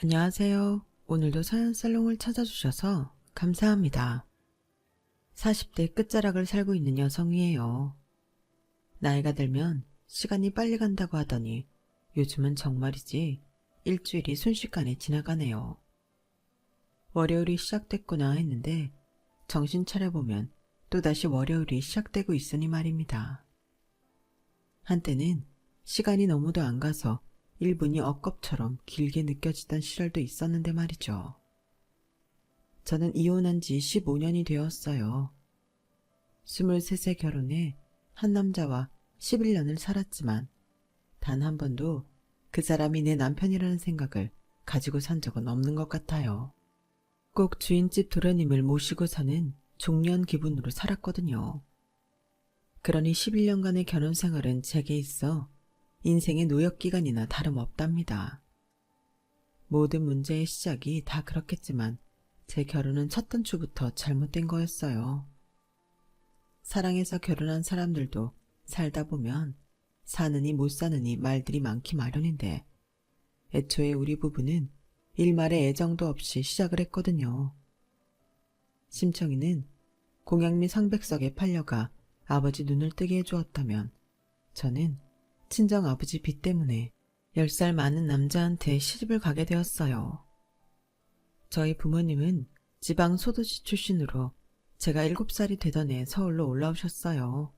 안녕하세요. 오늘도 서연살롱을 찾아주셔서 감사합니다. 40대 끝자락을 살고 있는 여성이에요. 나이가 들면 시간이 빨리 간다고 하더니 요즘은 정말이지 일주일이 순식간에 지나가네요. 월요일이 시작됐구나 했는데 정신 차려보면 또다시 월요일이 시작되고 있으니 말입니다. 한때는 시간이 너무도 안 가서 1분이 억겁처럼 길게 느껴지던 시절도 있었는데 말이죠. 저는 이혼한 지 15년이 되었어요. 23세 결혼해 한 남자와 11년을 살았지만 단 한 번도 그 사람이 내 남편이라는 생각을 가지고 산 적은 없는 것 같아요. 꼭 주인집 도련님을 모시고 사는 종년 기분으로 살았거든요. 그러니 11년간의 결혼 생활은 제게 있어 인생의 노역기간이나 다름없답니다. 모든 문제의 시작이 다 그렇겠지만 제 결혼은 첫 단추부터 잘못된 거였어요. 사랑해서 결혼한 사람들도 살다 보면 사느니 못 사느니 말들이 많기 마련인데 애초에 우리 부부는 일말의 애정도 없이 시작을 했거든요. 심청이는 공양미 상백석에 팔려가 아버지 눈을 뜨게 해주었다면 저는 친정아버지 빚 때문에 10살 많은 남자한테 시집을 가게 되었어요. 저희 부모님은 지방 소도시 출신으로 제가 7살이 되던 해 서울로 올라오셨어요.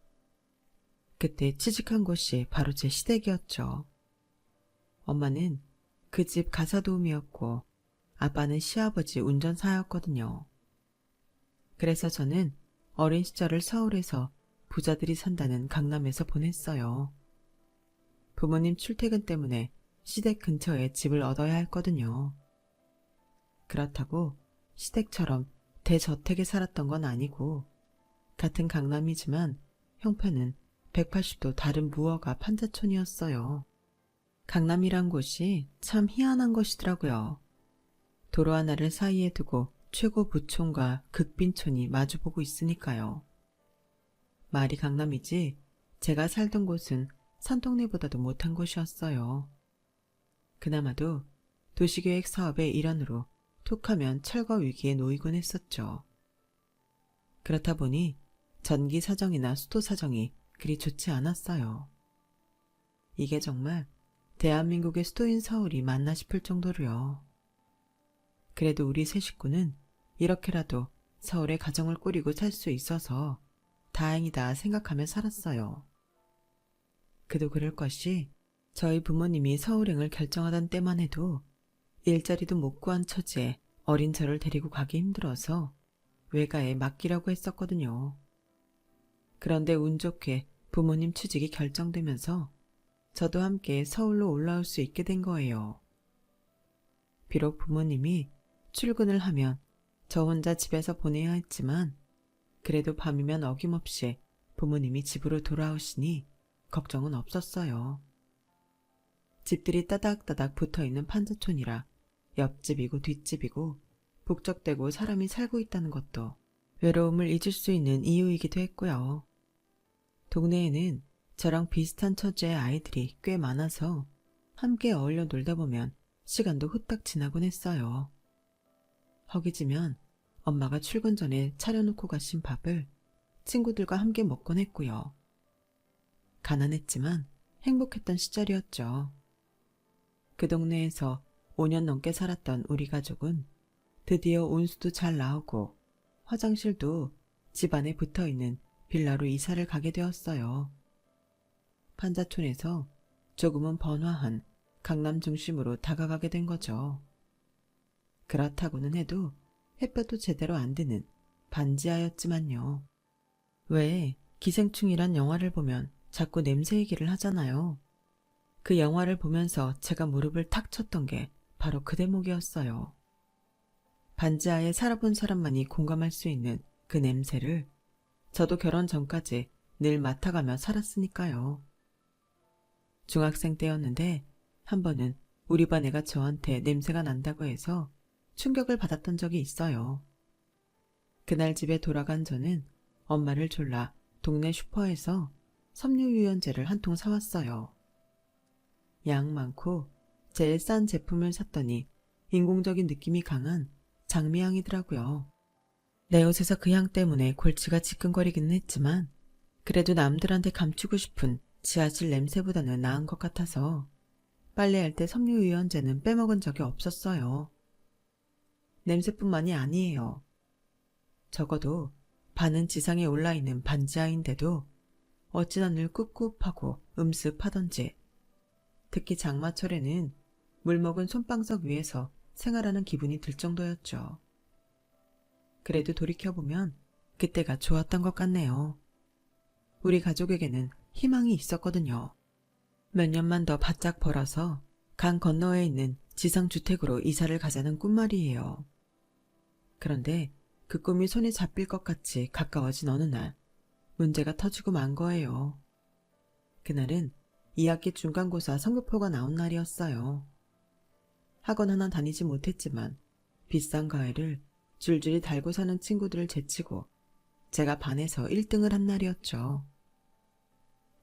그때 취직한 곳이 바로 제 시댁이었죠. 엄마는 그 집 가사도우미였고 아빠는 시아버지 운전사였거든요. 그래서 저는 어린 시절을 서울에서 부자들이 산다는 강남에서 보냈어요. 부모님 출퇴근 때문에 시댁 근처에 집을 얻어야 했거든요. 그렇다고 시댁처럼 대저택에 살았던 건 아니고 같은 강남이지만 형편은 180도 다른 무허가 판자촌이었어요. 강남이란 곳이 참 희한한 것이더라고요. 도로 하나를 사이에 두고 최고 부촌과 극빈촌이 마주보고 있으니까요. 말이 강남이지 제가 살던 곳은 산동네보다도 못한 곳이었어요. 그나마도 도시계획 사업의 일환으로 툭하면 철거 위기에 놓이곤 했었죠. 그렇다 보니 전기 사정이나 수도 사정이 그리 좋지 않았어요. 이게 정말 대한민국의 수도인 서울이 맞나 싶을 정도로요. 그래도 우리 세 식구는 이렇게라도 서울에 가정을 꾸리고 살 수 있어서 다행이다 생각하며 살았어요. 그도 그럴 것이 저희 부모님이 서울행을 결정하던 때만 해도 일자리도 못 구한 처지에 어린 저를 데리고 가기 힘들어서 외가에 맡기라고 했었거든요. 그런데 운 좋게 부모님 취직이 결정되면서 저도 함께 서울로 올라올 수 있게 된 거예요. 비록 부모님이 출근을 하면 저 혼자 집에서 보내야 했지만 그래도 밤이면 어김없이 부모님이 집으로 돌아오시니 걱정은 없었어요. 집들이 따닥따닥 붙어있는 판자촌이라 옆집이고 뒷집이고 북적대고 사람이 살고 있다는 것도 외로움을 잊을 수 있는 이유이기도 했고요. 동네에는 저랑 비슷한 처지의 아이들이 꽤 많아서 함께 어울려 놀다 보면 시간도 후딱 지나곤 했어요. 허기지면 엄마가 출근 전에 차려놓고 가신 밥을 친구들과 함께 먹곤 했고요. 가난했지만 행복했던 시절이었죠. 그 동네에서 5년 넘게 살았던 우리 가족은 드디어 온수도 잘 나오고 화장실도 집안에 붙어있는 빌라로 이사를 가게 되었어요. 판자촌에서 조금은 번화한 강남 중심으로 다가가게 된 거죠. 그렇다고는 해도 햇볕도 제대로 안 드는 반지하였지만요. 왜 기생충이란 영화를 보면 자꾸 냄새 얘기를 하잖아요. 그 영화를 보면서 제가 무릎을 탁 쳤던 게 바로 그 대목이었어요. 반지하에 살아본 사람만이 공감할 수 있는 그 냄새를 저도 결혼 전까지 늘 맡아가며 살았으니까요. 중학생 때였는데 한 번은 우리 반 애가 저한테 냄새가 난다고 해서 충격을 받았던 적이 있어요. 그날 집에 돌아간 저는 엄마를 졸라 동네 슈퍼에서 섬유유연제를 한 통 사왔어요. 양 많고 제일 싼 제품을 샀더니 인공적인 느낌이 강한 장미향이더라고요. 내 옷에서 그 향 때문에 골치가 지끈거리기는 했지만 그래도 남들한테 감추고 싶은 지하실 냄새보다는 나은 것 같아서 빨래할 때 섬유유연제는 빼먹은 적이 없었어요. 냄새뿐만이 아니에요. 적어도 반은 지상에 올라있는 반지하인데도 어찌나 늘 꿉꿉하고 음습하던지, 특히 장마철에는 물먹은 손방석 위에서 생활하는 기분이 들 정도였죠. 그래도 돌이켜보면 그때가 좋았던 것 같네요. 우리 가족에게는 희망이 있었거든요. 몇 년만 더 바짝 벌어서 강 건너에 있는 지상주택으로 이사를 가자는 꿈말이에요. 그런데 그 꿈이 손에 잡힐 것 같이 가까워진 어느 날 문제가 터지고 만 거예요. 그날은 2학기 중간고사 성적표가 나온 날이었어요. 학원 하나 다니지 못했지만 비싼 과외를 줄줄이 달고 사는 친구들을 제치고 제가 반에서 1등을 한 날이었죠.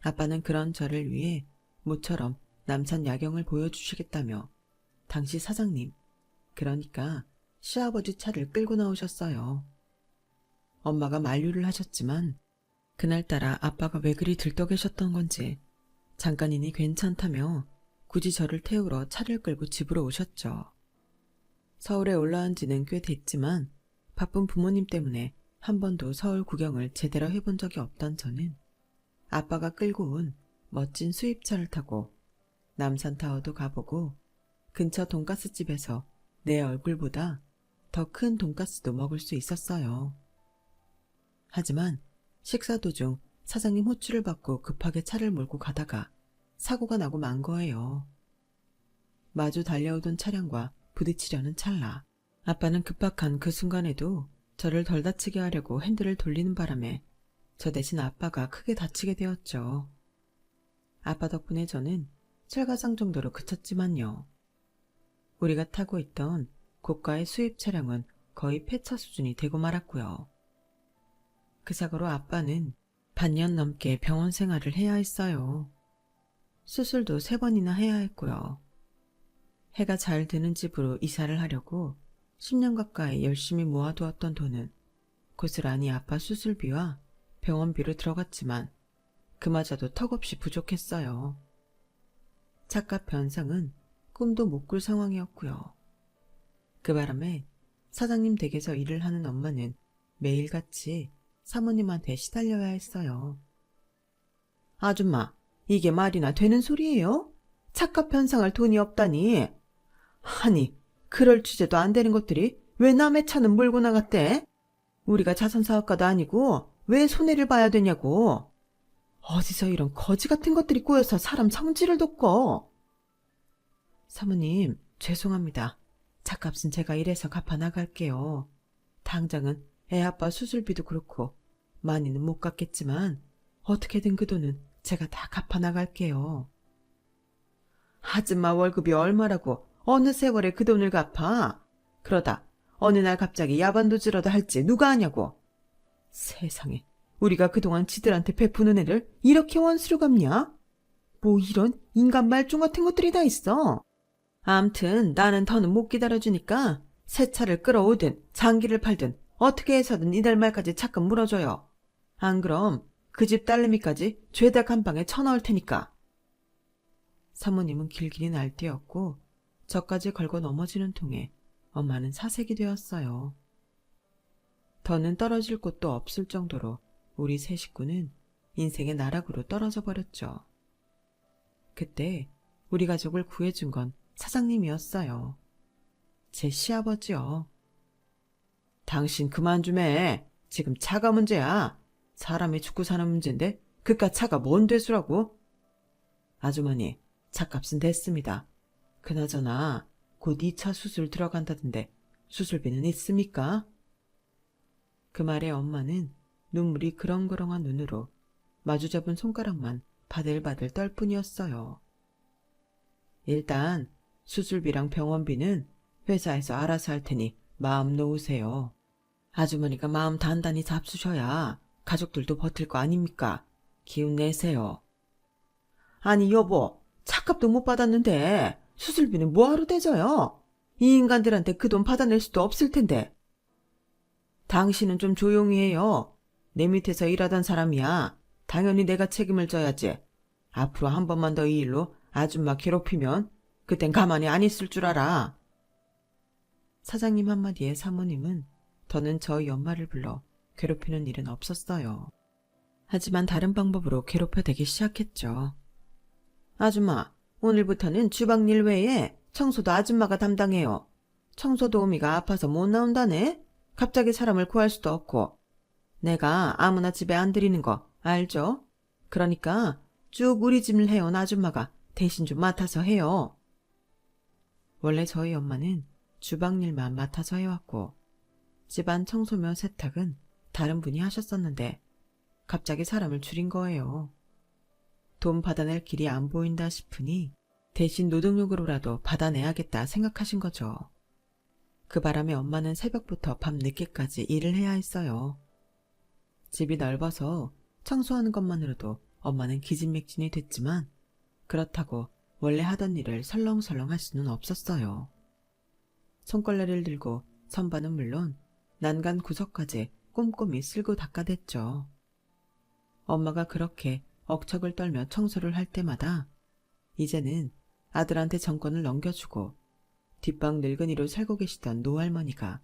아빠는 그런 저를 위해 모처럼 남산 야경을 보여주시겠다며 당시 사장님, 그러니까 시아버지 차를 끌고 나오셨어요. 엄마가 만류를 하셨지만 그날따라 아빠가 왜 그리 들떠 계셨던 건지 잠깐이니 괜찮다며 굳이 저를 태우러 차를 끌고 집으로 오셨죠. 서울에 올라온 지는 꽤 됐지만 바쁜 부모님 때문에 한 번도 서울 구경을 제대로 해본 적이 없던 저는 아빠가 끌고 온 멋진 수입차를 타고 남산타워도 가보고 근처 돈가스집에서 내 얼굴보다 더 큰 돈가스도 먹을 수 있었어요. 하지만 식사 도중 사장님 호출을 받고 급하게 차를 몰고 가다가 사고가 나고 만 거예요. 마주 달려오던 차량과 부딪히려는 찰나 아빠는 급박한 그 순간에도 저를 덜 다치게 하려고 핸들을 돌리는 바람에 저 대신 아빠가 크게 다치게 되었죠. 아빠 덕분에 저는 철가상 정도로 그쳤지만요. 우리가 타고 있던 고가의 수입 차량은 거의 폐차 수준이 되고 말았고요. 그 사고로 아빠는 반년 넘게 병원 생활을 해야 했어요. 수술도 3번이나 해야 했고요. 해가 잘 드는 집으로 이사를 하려고 10년 가까이 열심히 모아두었던 돈은 고스란히 아빠 수술비와 병원비로 들어갔지만 그마저도 턱없이 부족했어요. 차값 변상은 꿈도 못 꿀 상황이었고요. 그 바람에 사장님 댁에서 일을 하는 엄마는 매일같이 사모님한테 시달려야 했어요. 아줌마, 이게 말이나 되는 소리예요? 차값 변상할 돈이 없다니. 아니, 그럴 주제도 안 되는 것들이 왜 남의 차는 몰고 나갔대? 우리가 자선사업가도 아니고 왜 손해를 봐야 되냐고. 어디서 이런 거지 같은 것들이 꼬여서 사람 성질을 돋궈. 사모님, 죄송합니다. 차값은 제가 일해서 갚아 나갈게요. 당장은 애아빠 수술비도 그렇고 많이는 못 갚겠지만 어떻게든 그 돈은 제가 다 갚아 나갈게요. 아줌마 월급이 얼마라고 어느 세월에 그 돈을 갚아? 그러다 어느 날 갑자기 야반도주라도 할지 누가 아냐고. 세상에, 우리가 그동안 지들한테 베푸는 애를 이렇게 원수로 갚냐? 뭐 이런 인간 말종 같은 것들이 다 있어. 암튼 나는 더는 못 기다려주니까 새 차를 끌어오든 장기를 팔든 어떻게 해서든 이달 말까지 차값 물어줘요. 안 그럼 그 집 딸내미까지 죄다 간방에 쳐넣을 테니까. 사모님은 길길이 날뛰었고 저까지 걸고 넘어지는 통에 엄마는 사색이 되었어요. 더는 떨어질 곳도 없을 정도로 우리 세 식구는 인생의 나락으로 떨어져 버렸죠. 그때 우리 가족을 구해준 건 사장님이었어요. 제 시아버지요. 당신 그만 좀 해. 지금 차가 문제야. 사람이 죽고 사는 문제인데 그깟 차가 뭔 대수라고? 아주머니, 차값은 됐습니다. 그나저나 곧 2차 수술 들어간다던데 수술비는 있습니까? 그 말에 엄마는 눈물이 그렁그렁한 눈으로 마주잡은 손가락만 바들바들 떨 뿐이었어요. 일단 수술비랑 병원비는 회사에서 알아서 할 테니 마음 놓으세요. 아주머니가 마음 단단히 잡수셔야 가족들도 버틸 거 아닙니까? 기운 내세요. 아니 여보, 차값도 못 받았는데 수술비는 뭐하러 대줘요? 이 인간들한테 그 돈 받아낼 수도 없을 텐데. 당신은 좀 조용히 해요. 내 밑에서 일하던 사람이야. 당연히 내가 책임을 져야지. 앞으로 한 번만 더 이 일로 아줌마 괴롭히면 그땐 가만히 안 있을 줄 알아. 사장님 한마디에 사모님은 더는 저희 엄마를 불러 괴롭히는 일은 없었어요. 하지만 다른 방법으로 괴롭혀대기 시작했죠. 아줌마, 오늘부터는 주방일 외에 청소도 아줌마가 담당해요. 청소 도우미가 아파서 못 나온다네? 갑자기 사람을 구할 수도 없고. 내가 아무나 집에 안 들이는 거 알죠? 그러니까 쭉 우리 집을 해온 아줌마가 대신 좀 맡아서 해요. 원래 저희 엄마는 주방일만 맡아서 해왔고 집안 청소며 세탁은 다른 분이 하셨었는데 갑자기 사람을 줄인 거예요. 돈 받아낼 길이 안 보인다 싶으니 대신 노동력으로라도 받아내야겠다 생각하신 거죠. 그 바람에 엄마는 새벽부터 밤 늦게까지 일을 해야 했어요. 집이 넓어서 청소하는 것만으로도 엄마는 기진맥진이 됐지만 그렇다고 원래 하던 일을 설렁설렁 할 수는 없었어요. 손걸레를 들고 선반은 물론 난간 구석까지 꼼꼼히 쓸고 닦아댔죠. 엄마가 그렇게 억척을 떨며 청소를 할 때마다 이제는 아들한테 정권을 넘겨주고 뒷방 늙은이로 살고 계시던 노할머니가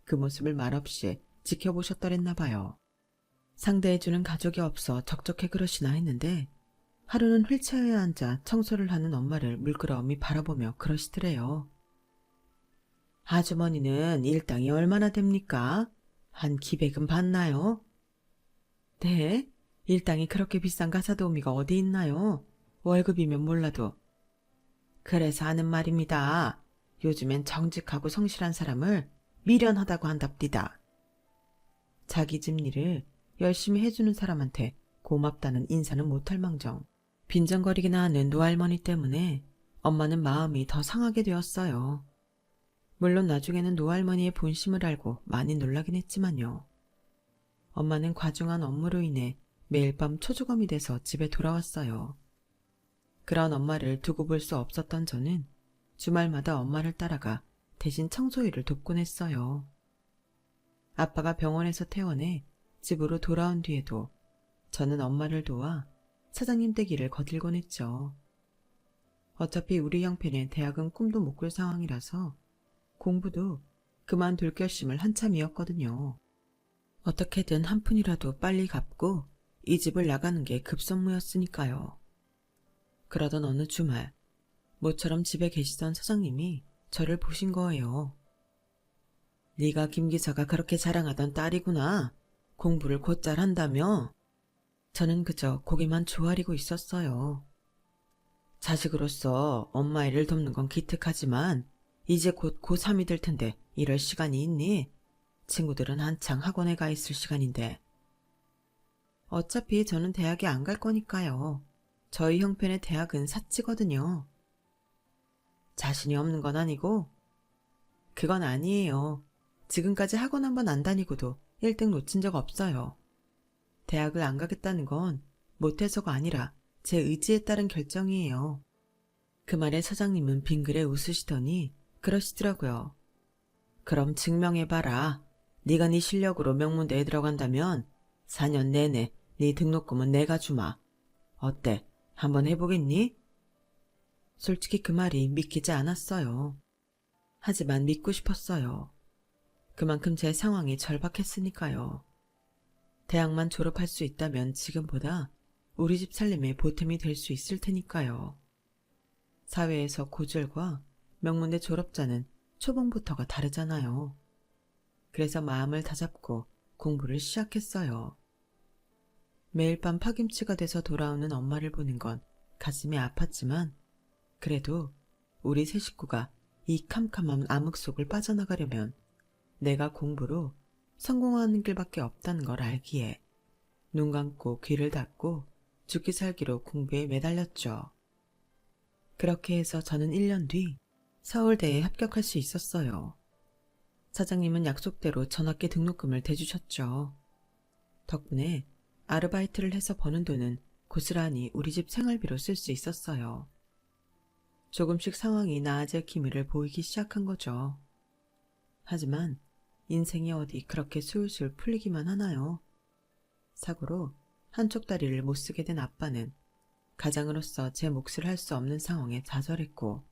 그 모습을 말없이 지켜보셨더랬나 봐요. 상대해주는 가족이 없어 적적해 그러시나 했는데 하루는 휠체어에 앉아 청소를 하는 엄마를 물끄러미 바라보며 그러시더래요. 아주머니는 일당이 얼마나 됩니까? 한 기백은 받나요? 네, 일당이 그렇게 비싼 가사도우미가 어디 있나요? 월급이면 몰라도. 그래서 하는 말입니다. 요즘엔 정직하고 성실한 사람을 미련하다고 한답디다. 자기 집 일을 열심히 해주는 사람한테 고맙다는 인사는 못할 망정 빈정거리기나 하는 노할머니 때문에 엄마는 마음이 더 상하게 되었어요. 물론 나중에는 노할머니의 본심을 알고 많이 놀라긴 했지만요. 엄마는 과중한 업무로 인해 매일 밤 초조감이 돼서 집에 돌아왔어요. 그런 엄마를 두고 볼 수 없었던 저는 주말마다 엄마를 따라가 대신 청소일을 돕곤 했어요. 아빠가 병원에서 퇴원해 집으로 돌아온 뒤에도 저는 엄마를 도와 사장님 댁일을 거들곤 했죠. 어차피 우리 형편에 대학은 꿈도 못 꿀 상황이라서 공부도 그만둘 결심을 한참이었거든요. 어떻게든 한 푼이라도 빨리 갚고 이 집을 나가는 게 급선무였으니까요. 그러던 어느 주말 모처럼 집에 계시던 사장님이 저를 보신 거예요. 네가 김 기사가 그렇게 자랑하던 딸이구나. 공부를 곧잘 한다며? 저는 그저 고개만 조아리고 있었어요. 자식으로서 엄마 일을 돕는 건 기특하지만 이제 곧 고3이 될 텐데 이럴 시간이 있니? 친구들은 한창 학원에 가 있을 시간인데. 어차피 저는 대학에 안 갈 거니까요. 저희 형편의 대학은 사치거든요. 자신이 없는 건 아니고? 그건 아니에요. 지금까지 학원 한 번 안 다니고도 1등 놓친 적 없어요. 대학을 안 가겠다는 건 못해서가 아니라 제 의지에 따른 결정이에요. 그 말에 사장님은 빙그레 웃으시더니 그러시더라고요. 그럼 증명해봐라. 네가 네 실력으로 명문대에 들어간다면 4년 내내 네 등록금은 내가 주마. 어때? 한번 해보겠니? 솔직히 그 말이 믿기지 않았어요. 하지만 믿고 싶었어요. 그만큼 제 상황이 절박했으니까요. 대학만 졸업할 수 있다면 지금보다 우리 집 살림에 보탬이 될 수 있을 테니까요. 사회에서 고졸과 명문대 졸업자는 초봉부터가 다르잖아요. 그래서 마음을 다잡고 공부를 시작했어요. 매일 밤 파김치가 돼서 돌아오는 엄마를 보는 건 가슴이 아팠지만 그래도 우리 세 식구가 이 캄캄한 암흑 속을 빠져나가려면 내가 공부로 성공하는 길밖에 없다는 걸 알기에 눈 감고 귀를 닫고 죽기 살기로 공부에 매달렸죠. 그렇게 해서 저는 1년 뒤 서울대에 합격할 수 있었어요. 사장님은 약속대로 전학기 등록금을 대주셨죠. 덕분에 아르바이트를 해서 버는 돈은 고스란히 우리 집 생활비로 쓸 수 있었어요. 조금씩 상황이 나아질 기미를 보이기 시작한 거죠. 하지만 인생이 어디 그렇게 술술 풀리기만 하나요? 사고로 한쪽 다리를 못 쓰게 된 아빠는 가장으로서 제 몫을 할 수 없는 상황에 좌절했고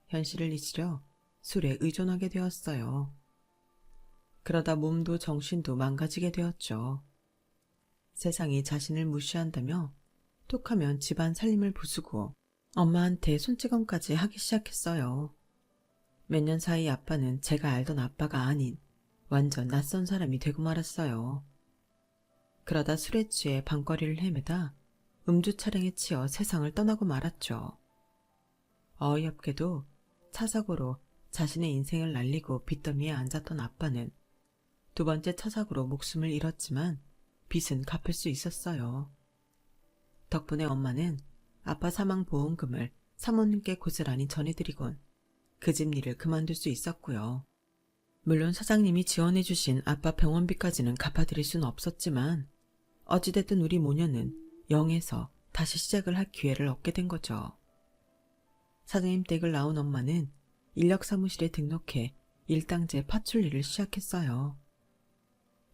현실을 잊으려 술에 의존하게 되었어요. 그러다 몸도 정신도 망가지게 되었죠. 세상이 자신을 무시한다며 톡하면 집안 살림을 부수고 엄마한테 손찌검까지 하기 시작했어요. 몇 년 사이 아빠는 제가 알던 아빠가 아닌 완전 낯선 사람이 되고 말았어요. 그러다 술에 취해 밤거리를 헤매다 음주 차량에 치여 세상을 떠나고 말았죠. 어이없게도 차 사고로 자신의 인생을 날리고 빚더미에 앉았던 아빠는 두 번째 차 사고로 목숨을 잃었지만 빚은 갚을 수 있었어요. 덕분에 엄마는 아빠 사망 보험금을 사모님께 고스란히 전해드리곤 그 집 일을 그만둘 수 있었고요. 물론 사장님이 지원해주신 아빠 병원비까지는 갚아드릴 수는 없었지만 어찌됐든 우리 모녀는 0에서 다시 시작을 할 기회를 얻게 된 거죠. 사장님 댁을 나온 엄마는 인력사무실에 등록해 일당제 파출 일을 시작했어요.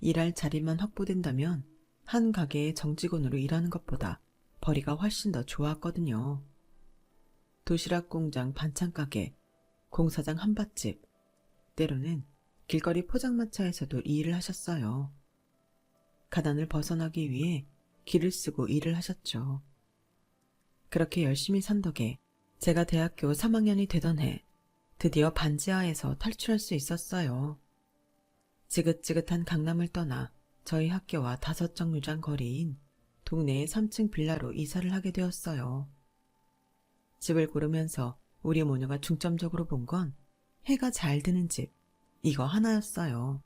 일할 자리만 확보된다면 한 가게의 정직원으로 일하는 것보다 벌이가 훨씬 더 좋았거든요. 도시락 공장 반찬가게, 공사장 한밭집, 때로는 길거리 포장마차에서도 이 일을 하셨어요. 가난을 벗어나기 위해 길을 쓰고 일을 하셨죠. 그렇게 열심히 산 덕에 제가 대학교 3학년이 되던 해 드디어 반지하에서 탈출할 수 있었어요. 지긋지긋한 강남을 떠나 저희 학교와 5정류장 거리인 동네의 3층 빌라로 이사를 하게 되었어요. 집을 고르면서 우리 모녀가 중점적으로 본 건 해가 잘 드는 집, 이거 하나였어요.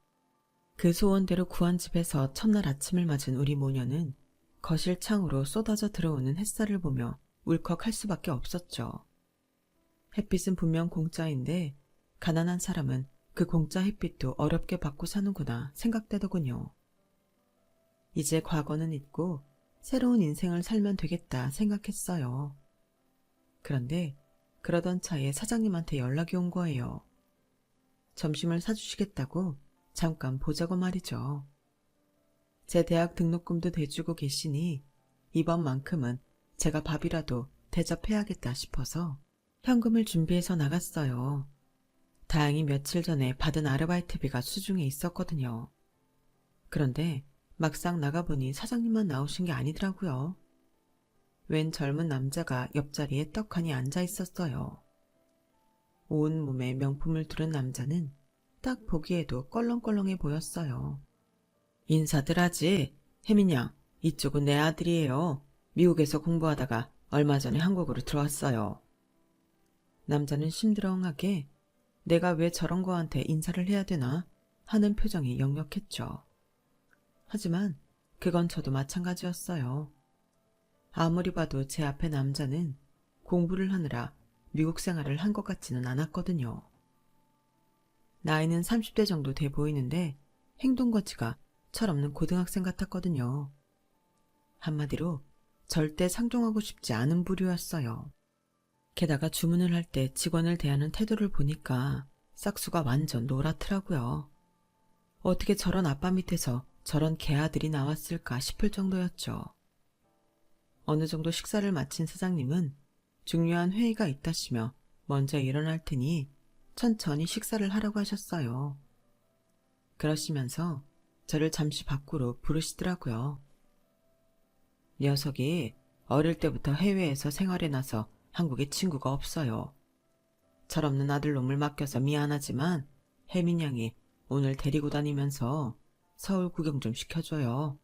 그 소원대로 구한 집에서 첫날 아침을 맞은 우리 모녀는 거실 창으로 쏟아져 들어오는 햇살을 보며 울컥할 수밖에 없었죠. 햇빛은 분명 공짜인데 가난한 사람은 그 공짜 햇빛도 어렵게 받고 사는구나 생각되더군요. 이제 과거는 잊고 새로운 인생을 살면 되겠다 생각했어요. 그런데 그러던 차에 사장님한테 연락이 온 거예요. 점심을 사주시겠다고 잠깐 보자고 말이죠. 제 대학 등록금도 대주고 계시니 이번만큼은 제가 밥이라도 대접해야겠다 싶어서 현금을 준비해서 나갔어요. 다행히 며칠 전에 받은 아르바이트비가 수중에 있었거든요. 그런데 막상 나가보니 사장님만 나오신 게 아니더라고요. 웬 젊은 남자가 옆자리에 떡하니 앉아 있었어요. 온 몸에 명품을 두른 남자는 딱 보기에도 껄렁껄렁해 보였어요. 인사들 하지. 혜민 양, 이쪽은 내 아들이에요. 미국에서 공부하다가 얼마 전에 한국으로 들어왔어요. 남자는 심드렁하게 내가 왜 저런 거한테 인사를 해야 되나 하는 표정이 역력했죠. 하지만 그건 저도 마찬가지였어요. 아무리 봐도 제 앞에 남자는 공부를 하느라 미국 생활을 한 것 같지는 않았거든요. 나이는 30대 정도 돼 보이는데 행동거지가 철없는 고등학생 같았거든요. 한마디로 절대 상종하고 싶지 않은 부류였어요. 게다가 주문을 할 때 직원을 대하는 태도를 보니까 싹수가 완전 노랗더라고요. 어떻게 저런 아빠 밑에서 저런 개아들이 나왔을까 싶을 정도였죠. 어느 정도 식사를 마친 사장님은 중요한 회의가 있다시며 먼저 일어날 테니 천천히 식사를 하라고 하셨어요. 그러시면서 저를 잠시 밖으로 부르시더라고요. 녀석이 어릴 때부터 해외에서 생활해 나서 한국에 친구가 없어요. 철없는 아들놈을 맡겨서 미안하지만 혜민 양이 오늘 데리고 다니면서 서울 구경 좀 시켜줘요.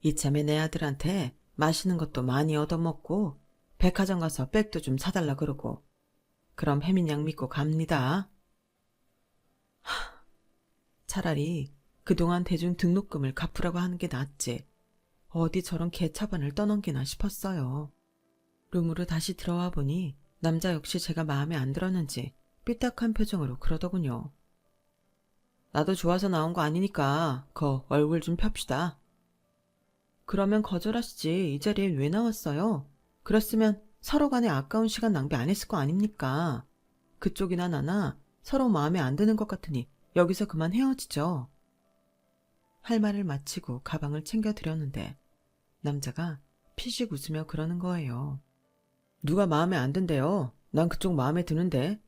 이참에 내 아들한테 맛있는 것도 많이 얻어먹고 백화점 가서 백도 좀 사달라 그러고 그럼 혜민 양 믿고 갑니다. 차라리 그동안 대준 등록금을 갚으라고 하는 게 낫지. 어디 저런 개차반을 떠넘기나 싶었어요. 룸으로 다시 들어와 보니 남자 역시 제가 마음에 안 들었는지 삐딱한 표정으로 그러더군요. 나도 좋아서 나온 거 아니니까 거 얼굴 좀 펴시다. 그러면 거절하시지. 이 자리에 왜 나왔어요? 그랬으면 서로 간에 아까운 시간 낭비 안 했을 거 아닙니까? 그쪽이나 나나 서로 마음에 안 드는 것 같으니 여기서 그만 헤어지죠. 할 말을 마치고 가방을 챙겨드렸는데 남자가 피식 웃으며 그러는 거예요. 누가 마음에 안 든대요? 난 그쪽 마음에 드는데.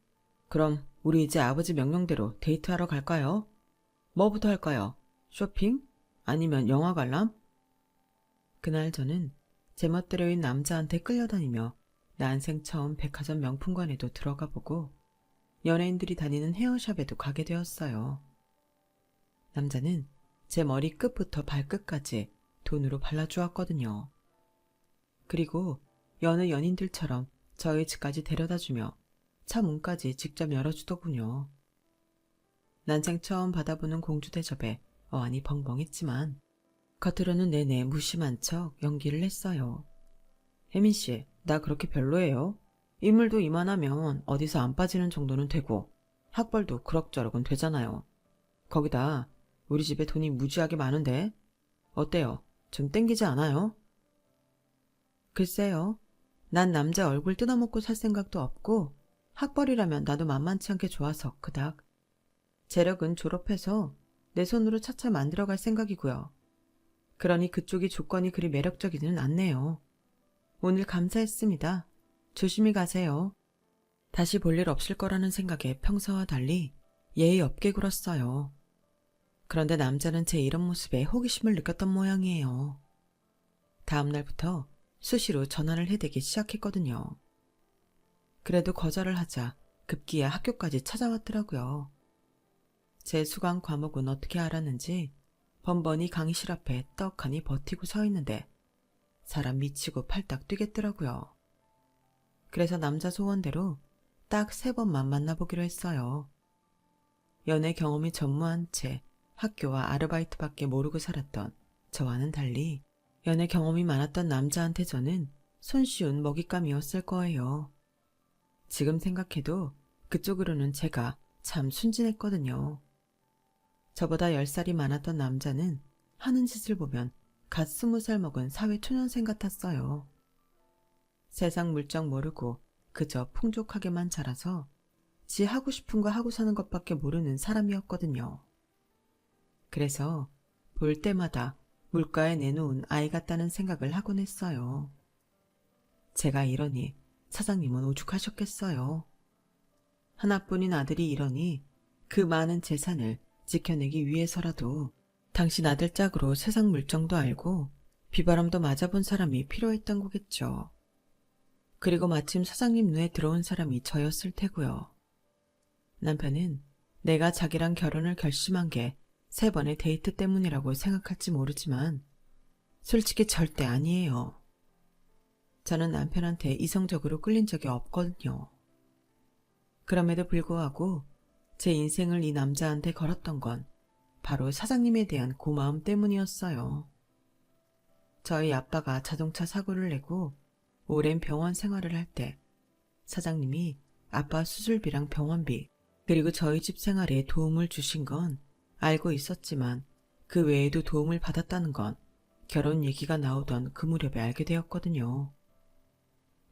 그럼 우리 이제 아버지 명령대로 데이트하러 갈까요? 뭐부터 할까요? 쇼핑? 아니면 영화 관람? 그날 저는 제멋대로인 남자한테 끌려다니며 난생 처음 백화점 명품관에도 들어가 보고 연예인들이 다니는 헤어샵에도 가게 되었어요. 남자는 제 머리 끝부터 발끝까지 돈으로 발라주었거든요. 그리고 여느 연인들처럼 저희 집까지 데려다주며 차 문까지 직접 열어주더군요. 난생 처음 받아보는 공주 대접에 어안이 벙벙했지만 겉으로는 내내 무심한 척 연기를 했어요. 혜민씨, 나 그렇게 별로예요. 인물도 이만하면 어디서 안 빠지는 정도는 되고 학벌도 그럭저럭은 되잖아요. 거기다 우리 집에 돈이 무지하게 많은데 어때요? 좀 땡기지 않아요? 글쎄요. 난 남자 얼굴 뜯어먹고 살 생각도 없고 학벌이라면 나도 만만치 않게 좋아서 그닥. 재력은 졸업해서 내 손으로 차차 만들어갈 생각이고요. 그러니 그쪽이 조건이 그리 매력적이지는 않네요. 오늘 감사했습니다. 조심히 가세요. 다시 볼 일 없을 거라는 생각에 평소와 달리 예의 없게 굴었어요. 그런데 남자는 제 이런 모습에 호기심을 느꼈던 모양이에요. 다음 날부터 수시로 전화를 해대기 시작했거든요. 그래도 거절을 하자 급기야 학교까지 찾아왔더라고요. 제 수강 과목은 어떻게 알았는지 번번이 강의실 앞에 떡하니 버티고 서 있는데 사람 미치고 팔딱 뛰겠더라고요. 그래서 남자 소원대로 딱 3번만 만나보기로 했어요. 연애 경험이 전무한 채 학교와 아르바이트밖에 모르고 살았던 저와는 달리 연애 경험이 많았던 남자한테 저는 손쉬운 먹잇감이었을 거예요. 지금 생각해도 그쪽으로는 제가 참 순진했거든요. 저보다 10살이 많았던 남자는 하는 짓을 보면 갓 20살 먹은 사회초년생 같았어요. 세상 물정 모르고 그저 풍족하게만 자라서 지 하고 싶은 거 하고 사는 것밖에 모르는 사람이었거든요. 그래서 볼 때마다 물가에 내놓은 아이 같다는 생각을 하곤 했어요. 제가 이러니 사장님은 오죽하셨겠어요. 하나뿐인 아들이 이러니 그 많은 재산을 지켜내기 위해서라도 당신 아들 짝으로 세상 물정도 알고 비바람도 맞아본 사람이 필요했던 거겠죠. 그리고 마침 사장님 눈에 들어온 사람이 저였을 테고요. 남편은 내가 자기랑 결혼을 결심한 게 3번의 데이트 때문이라고 생각할지 모르지만 솔직히 절대 아니에요. 저는 남편한테 이성적으로 끌린 적이 없거든요. 그럼에도 불구하고 제 인생을 이 남자한테 걸었던 건 바로 사장님에 대한 고마움 때문이었어요. 저희 아빠가 자동차 사고를 내고 오랜 병원 생활을 할 때 사장님이 아빠 수술비랑 병원비 그리고 저희 집 생활에 도움을 주신 건 알고 있었지만 그 외에도 도움을 받았다는 건 결혼 얘기가 나오던 그 무렵에 알게 되었거든요.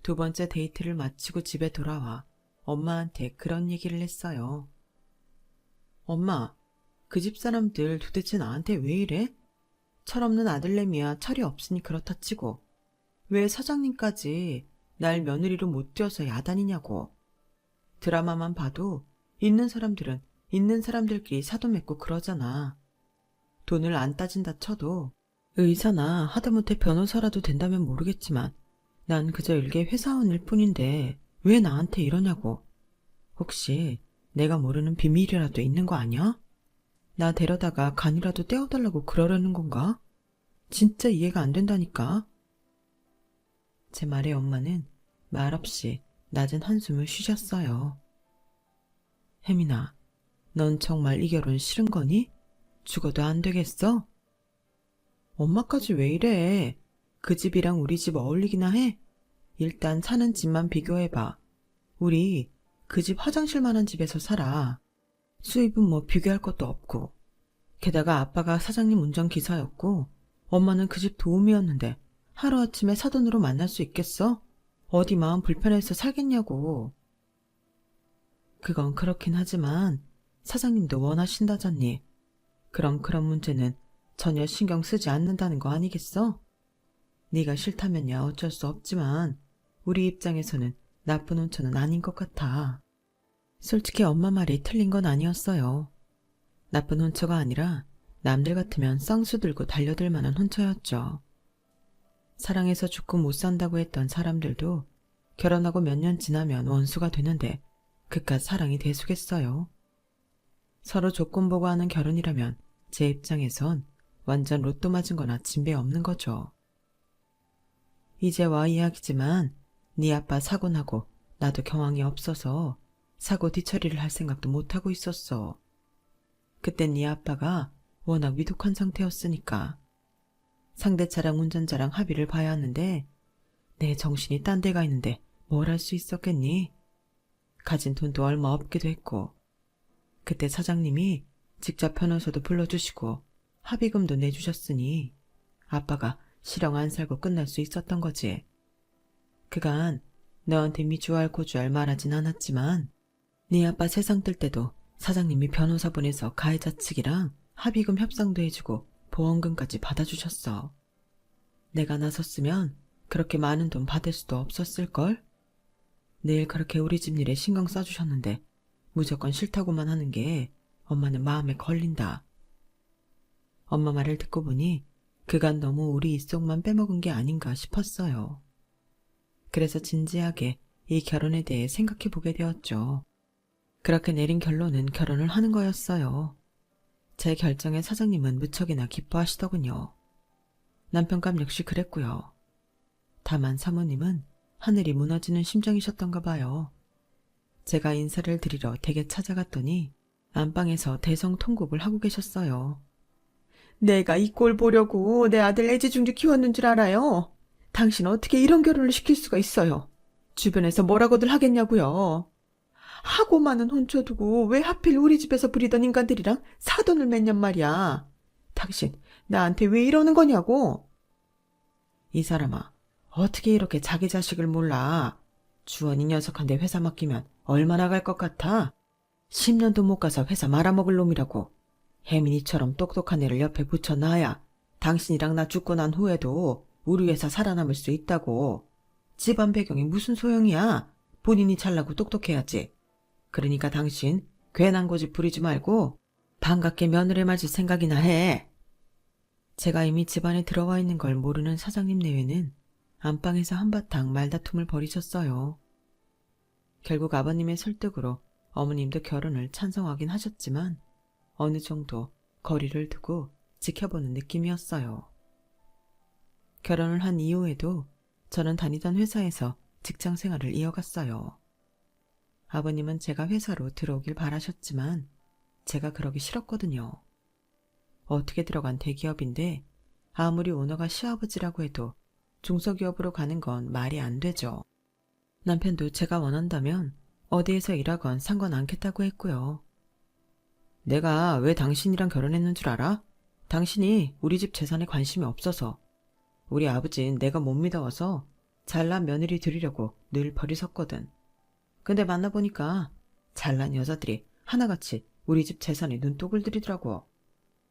2번째 데이트를 마치고 집에 돌아와 엄마한테 그런 얘기를 했어요. 엄마, 그 집 사람들 도대체 나한테 왜 이래? 철없는 아들내미야 철이 없으니 그렇다 치고 왜 사장님까지 날 며느리로 못 띄어서 야단이냐고. 드라마만 봐도 있는 사람들은 있는 사람들끼리 사돈 맺고 그러잖아. 돈을 안 따진다 쳐도 의사나 하다못해 변호사라도 된다면 모르겠지만 난 그저 일개 회사원일 뿐인데 왜 나한테 이러냐고. 혹시 내가 모르는 비밀이라도 있는 거 아니야? 나 데려다가 간이라도 떼어달라고 그러려는 건가? 진짜 이해가 안 된다니까. 제 말에 엄마는 말없이 낮은 한숨을 쉬셨어요. 혜민아, 넌 정말 이 결혼 싫은 거니? 죽어도 안 되겠어? 엄마까지 왜 이래? 그 집이랑 우리 집 어울리기나 해? 일단 사는 집만 비교해봐. 우리 그 집 화장실만한 집에서 살아. 수입은 뭐 비교할 것도 없고. 게다가 아빠가 사장님 운전기사였고 엄마는 그 집 도우미였는데 하루아침에 사돈으로 만날 수 있겠어? 어디 마음 불편해서 살겠냐고. 그건 그렇긴 하지만 사장님도 원하신다잖니. 그럼 그런 문제는 전혀 신경 쓰지 않는다는 거 아니겠어? 네가 싫다면야 어쩔 수 없지만 우리 입장에서는 나쁜 혼처는 아닌 것 같아. 솔직히 엄마 말이 틀린 건 아니었어요. 나쁜 혼처가 아니라 남들 같으면 쌍수 들고 달려들 만한 혼처였죠. 사랑해서 죽고 못 산다고 했던 사람들도 결혼하고 몇 년 지나면 원수가 되는데 그깟 사랑이 대수겠어요. 서로 조건 보고 하는 결혼이라면 제 입장에선 완전 로또 맞은 거나 진배 없는 거죠. 이제 와 이야기지만 네 아빠 사고 나고 나도 경황이 없어서 사고 뒤처리를 할 생각도 못하고 있었어. 그땐 네 아빠가 워낙 위독한 상태였으니까. 상대 차량 운전자랑 합의를 봐야 하는데 내 정신이 딴 데가 있는데 뭘 할 수 있었겠니? 가진 돈도 얼마 없기도 했고 그때 사장님이 직접 변호사도 불러주시고 합의금도 내주셨으니 아빠가 실형 안 살고 끝날 수 있었던 거지. 그간 너한테 미주알 고주알 말하진 않았지만 네 아빠 세상 뜰 때도 사장님이 변호사 보내서 가해자 측이랑 합의금 협상도 해주고 보험금까지 받아주셨어. 내가 나섰으면 그렇게 많은 돈 받을 수도 없었을걸? 늘 그렇게 우리 집 일에 신경 써주셨는데 무조건 싫다고만 하는 게 엄마는 마음에 걸린다. 엄마 말을 듣고 보니 그간 너무 우리 입속만 빼먹은 게 아닌가 싶었어요. 그래서 진지하게 이 결혼에 대해 생각해 보게 되었죠. 그렇게 내린 결론은 결혼을 하는 거였어요. 제 결정에 사장님은 무척이나 기뻐하시더군요. 남편감 역시 그랬고요. 다만 사모님은 하늘이 무너지는 심정이셨던가 봐요. 제가 인사를 드리러 댁에 찾아갔더니 안방에서 대성통곡을 하고 계셨어요. 내가 이 꼴 보려고 내 아들 애지중지 키웠는 줄 알아요? 당신 어떻게 이런 결혼을 시킬 수가 있어요? 주변에서 뭐라고들 하겠냐고요. 하고 많은 혼처 두고 왜 하필 우리 집에서 부리던 인간들이랑 사돈을 맺냔 말이야. 당신 나한테 왜 이러는 거냐고. 이 사람아, 어떻게 이렇게 자기 자식을 몰라. 주원이 녀석한테 회사 맡기면 얼마나 갈 것 같아? 10년도 못 가서 회사 말아먹을 놈이라고. 혜민이처럼 똑똑한 애를 옆에 붙여놔야 당신이랑 나 죽고 난 후에도 우리 회사 살아남을 수 있다고. 집안 배경이 무슨 소용이야. 본인이 잘나고 똑똑해야지. 그러니까 당신 괜한 고집 부리지 말고 반갑게 며느리 맞을 생각이나 해. 제가 이미 집안에 들어와 있는 걸 모르는 사장님 내외는 안방에서 한바탕 말다툼을 벌이셨어요. 결국 아버님의 설득으로 어머님도 결혼을 찬성하긴 하셨지만 어느 정도 거리를 두고 지켜보는 느낌이었어요. 결혼을 한 이후에도 저는 다니던 회사에서 직장 생활을 이어갔어요. 아버님은 제가 회사로 들어오길 바라셨지만 제가 그러기 싫었거든요. 어떻게 들어간 대기업인데 아무리 오너가 시아버지라고 해도 중소기업으로 가는 건 말이 안 되죠. 남편도 제가 원한다면 어디에서 일하건 상관 않겠다고 했고요. 내가 왜 당신이랑 결혼했는 줄 알아? 당신이 우리 집 재산에 관심이 없어서. 우리 아버진 내가 못 믿어와서 잘난 며느리 들이려고 늘 버리섰거든. 근데 만나보니까 잘난 여자들이 하나같이 우리 집 재산에 눈독을 들이더라고.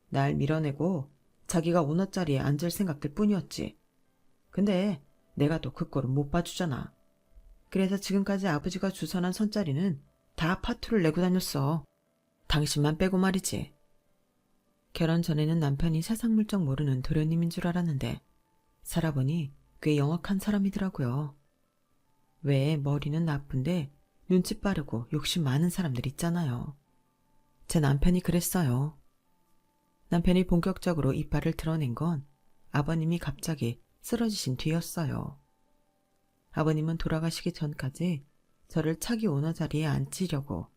날 밀어내고 자기가 오너 자리에 앉을 생각들 뿐이었지. 근데 내가 또 그 꼴은 못 봐주잖아. 그래서 지금까지 아버지가 주선한 선자리는 다 파투를 내고 다녔어. 당신만 빼고 말이지. 결혼 전에는 남편이 세상 물정 모르는 도련님인 줄 알았는데 살아보니 꽤 영악한 사람이더라고요. 왜 머리는 나쁜데 눈치 빠르고 욕심 많은 사람들 있잖아요. 제 남편이 그랬어요. 남편이 본격적으로 이빨을 드러낸 건 아버님이 갑자기 쓰러지신 뒤였어요. 아버님은 돌아가시기 전까지 저를 차기 오너 자리에 앉히려고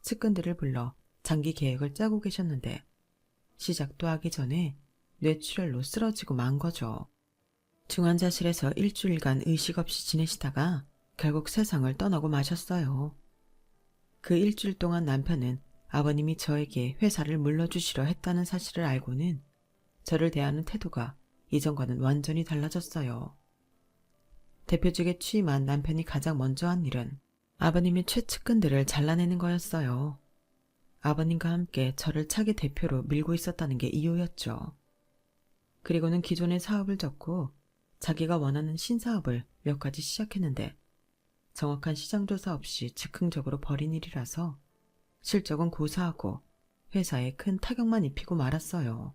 측근들을 불러 장기 계획을 짜고 계셨는데 시작도 하기 전에 뇌출혈로 쓰러지고 만 거죠. 중환자실에서 일주일간 의식 없이 지내시다가 결국 세상을 떠나고 마셨어요. 그 일주일 동안 남편은 아버님이 저에게 회사를 물려주시려 했다는 사실을 알고는 저를 대하는 태도가 이전과는 완전히 달라졌어요. 대표직에 취임한 남편이 가장 먼저 한 일은 아버님의 최측근들을 잘라내는 거였어요. 아버님과 함께 저를 차기 대표로 밀고 있었다는 게 이유였죠. 그리고는 기존의 사업을 접고 자기가 원하는 신사업을 몇 가지 시작했는데 정확한 시장조사 없이 즉흥적으로 벌인 일이라서 실적은 고사하고 회사에 큰 타격만 입히고 말았어요.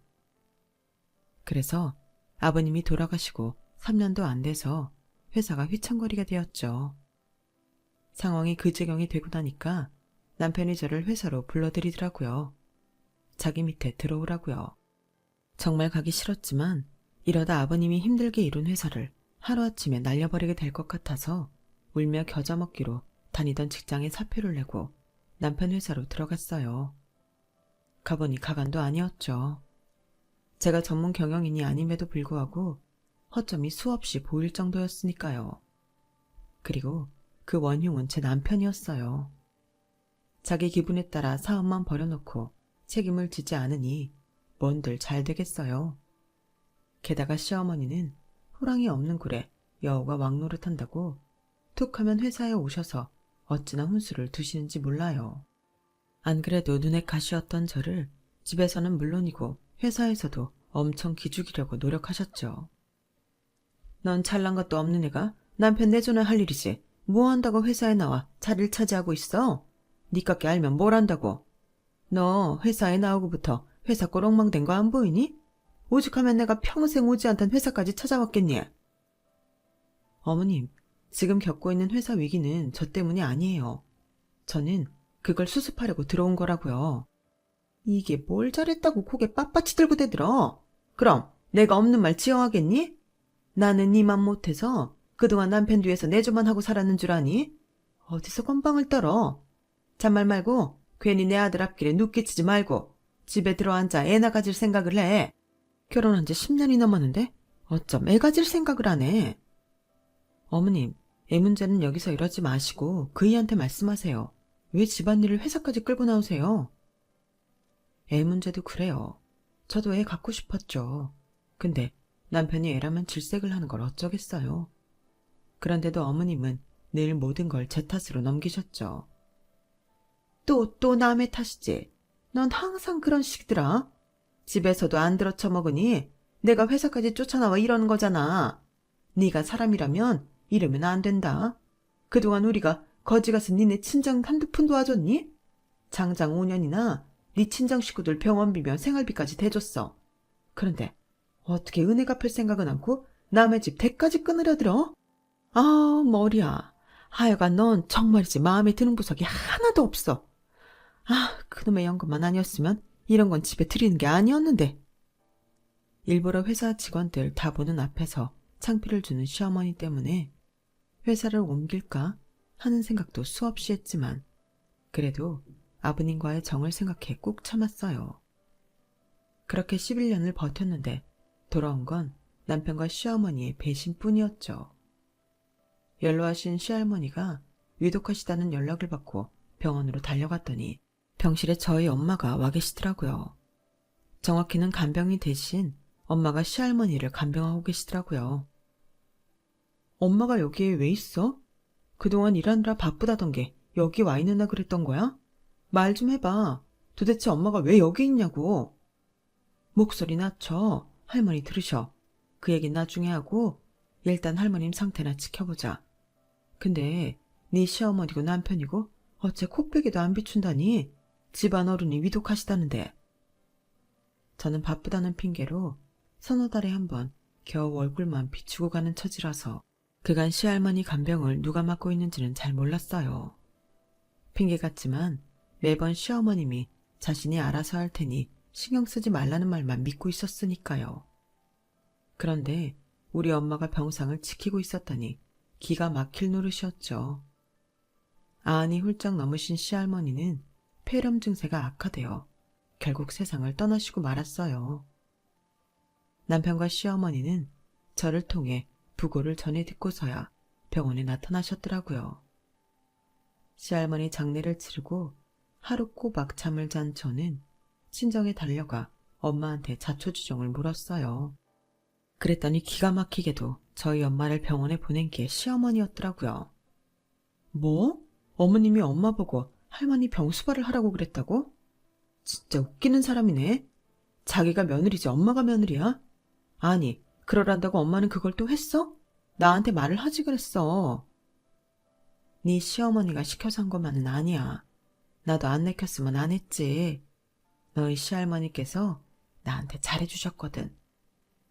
그래서 아버님이 돌아가시고 3년도 안 돼서 회사가 휘청거리게 되었죠. 상황이 그 지경이 되고 나니까 남편이 저를 회사로 불러들이더라고요. 자기 밑에 들어오라고요. 정말 가기 싫었지만 이러다 아버님이 힘들게 이룬 회사를 하루아침에 날려버리게 될 것 같아서 울며 겨자 먹기로 다니던 직장에 사표를 내고 남편 회사로 들어갔어요. 가보니 가관도 아니었죠. 제가 전문 경영인이 아님에도 불구하고 허점이 수없이 보일 정도였으니까요. 그리고 그 원흉은 제 남편이었어요. 자기 기분에 따라 사업만 버려놓고 책임을 지지 않으니 뭔들 잘 되겠어요. 게다가 시어머니는 호랑이 없는 굴에 여우가 왕노릇한다고 툭 하면 회사에 오셔서 어찌나 훈수를 두시는지 몰라요. 안 그래도 눈에 가시였던 저를 집에서는 물론이고 회사에서도 엄청 기죽이려고 노력하셨죠. 넌 잘난 것도 없는 애가 남편 내조나 할 일이지 뭐 한다고 회사에 나와 자리를 차지하고 있어? 니깎게 알면 뭘 한다고. 너 회사에 나오고부터 회사 꼬롱망된 거 안 보이니? 오죽하면 내가 평생 오지 않던 회사까지 찾아왔겠니? 어머님, 지금 겪고 있는 회사 위기는 저 때문이 아니에요. 저는 그걸 수습하려고 들어온 거라고요. 이게 뭘 잘했다고 고개 빳빳이 들고 대들어? 그럼 내가 없는 말 지어하겠니? 나는 니만 못해서 그동안 남편 뒤에서 내조만 하고 살았는 줄 아니? 어디서 건방을 떨어? 잔말 말고 괜히 내 아들 앞길에 눕기치지 말고 집에 들어앉아 애나 가질 생각을 해. 결혼한 지 10년이 넘었는데 어쩜 애 가질 생각을 안 해? 어머님, 애 문제는 여기서 이러지 마시고 그이한테 말씀하세요. 왜 집안일을 회사까지 끌고 나오세요? 애 문제도 그래요. 저도 애 갖고 싶었죠. 근데 남편이 애라면 질색을 하는 걸 어쩌겠어요. 그런데도 어머님은 늘 모든 걸 제 탓으로 넘기셨죠. 또 남의 탓이지. 넌 항상 그런 식이더라. 집에서도 안 들어쳐먹으니 내가 회사까지 쫓아나와 이러는 거잖아. 네가 사람이라면 이러면 안 된다. 그동안 우리가 거지 가서 니네 친정 한두 푼 도와줬니? 장장 5년이나 네 친정 식구들 병원비며 생활비까지 대줬어. 그런데 어떻게 은혜 갚을 생각은 않고 남의 집 대까지 끊으려 들어? 아, 머리야. 하여간 넌 정말이지 마음에 드는 구석이 하나도 없어. 아, 그놈의 연금만 아니었으면 이런 건 집에 들이는 게 아니었는데. 일부러 회사 직원들 다 보는 앞에서 창피를 주는 시어머니 때문에 회사를 옮길까 하는 생각도 수없이 했지만 그래도 아버님과의 정을 생각해 꾹 참았어요. 그렇게 11년을 버텼는데 돌아온 건 남편과 시어머니의 배신뿐이었죠. 연로하신 시할머니가 위독하시다는 연락을 받고 병원으로 달려갔더니 병실에 저희 엄마가 와 계시더라고요. 정확히는 간병인 대신 엄마가 시할머니를 간병하고 계시더라고요. 엄마가 여기에 왜 있어? 그동안 일하느라 바쁘다던 게 여기 와 있느나 그랬던 거야? 말 좀 해봐. 도대체 엄마가 왜 여기 있냐고. 목소리 낮춰. 할머니 들으셔. 그 얘긴 나중에 하고 일단 할머님 상태나 지켜보자. 근데 네 시어머니고 남편이고 어째 콧배기도 안 비춘다니. 집안 어른이 위독하시다는데. 저는 바쁘다는 핑계로 서너 달에 한 번 겨우 얼굴만 비추고 가는 처지라서 그간 시할머니 간병을 누가 맡고 있는지는 잘 몰랐어요. 핑계 같지만 매번 시어머님이 자신이 알아서 할 테니 신경 쓰지 말라는 말만 믿고 있었으니까요. 그런데 우리 엄마가 병상을 지키고 있었다니 기가 막힐 노릇이었죠. 아안이 훌쩍 넘으신 시할머니는 폐렴 증세가 악화되어 결국 세상을 떠나시고 말았어요. 남편과 시어머니는 저를 통해 부고를 전해 듣고서야 병원에 나타나셨더라고요. 시할머니 장례를 치르고 하루 꼬박 잠을 잔 저는 친정에 달려가 엄마한테 자초지종을 물었어요. 그랬더니 기가 막히게도 저희 엄마를 병원에 보낸 게 시어머니였더라고요. 뭐? 어머님이 엄마 보고 할머니 병수발을 하라고 그랬다고? 진짜 웃기는 사람이네. 자기가 며느리지 엄마가 며느리야? 아니, 그러란다고 엄마는 그걸 또 했어? 나한테 말을 하지 그랬어. 네 시어머니가 시켜서 한 것만은 아니야. 나도 안 내켰으면 안 했지. 너희 시할머니께서 나한테 잘해주셨거든.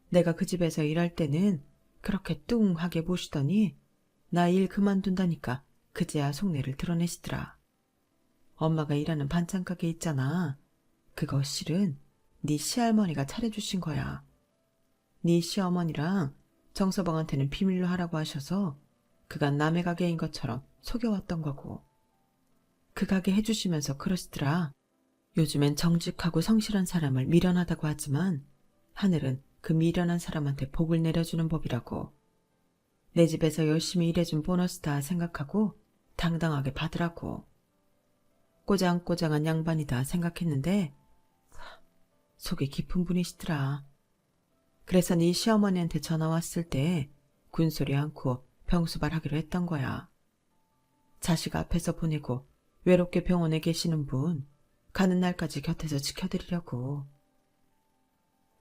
내가 그 집에서 일할 때는 그렇게 뚱하게 보시더니 나 일 그만둔다니까 그제야 속내를 드러내시더라. 엄마가 일하는 반찬가게 있잖아. 그거 실은 네 시할머니가 차려주신 거야. 네 시어머니랑 정서방한테는 비밀로 하라고 하셔서 그간 남의 가게인 것처럼 속여왔던 거고. 그 가게 해주시면서 그러시더라. 요즘엔 정직하고 성실한 사람을 미련하다고 하지만 하늘은 그 미련한 사람한테 복을 내려주는 법이라고. 내 집에서 열심히 일해준 보너스다 생각하고 당당하게 받으라고. 꼬장꼬장한 양반이다 생각했는데 속이 깊은 분이시더라. 그래서 네 시어머니한테 전화 왔을 때 군소리 않고 병수발하기로 했던 거야. 자식 앞에서 보내고 외롭게 병원에 계시는 분 가는 날까지 곁에서 지켜드리려고.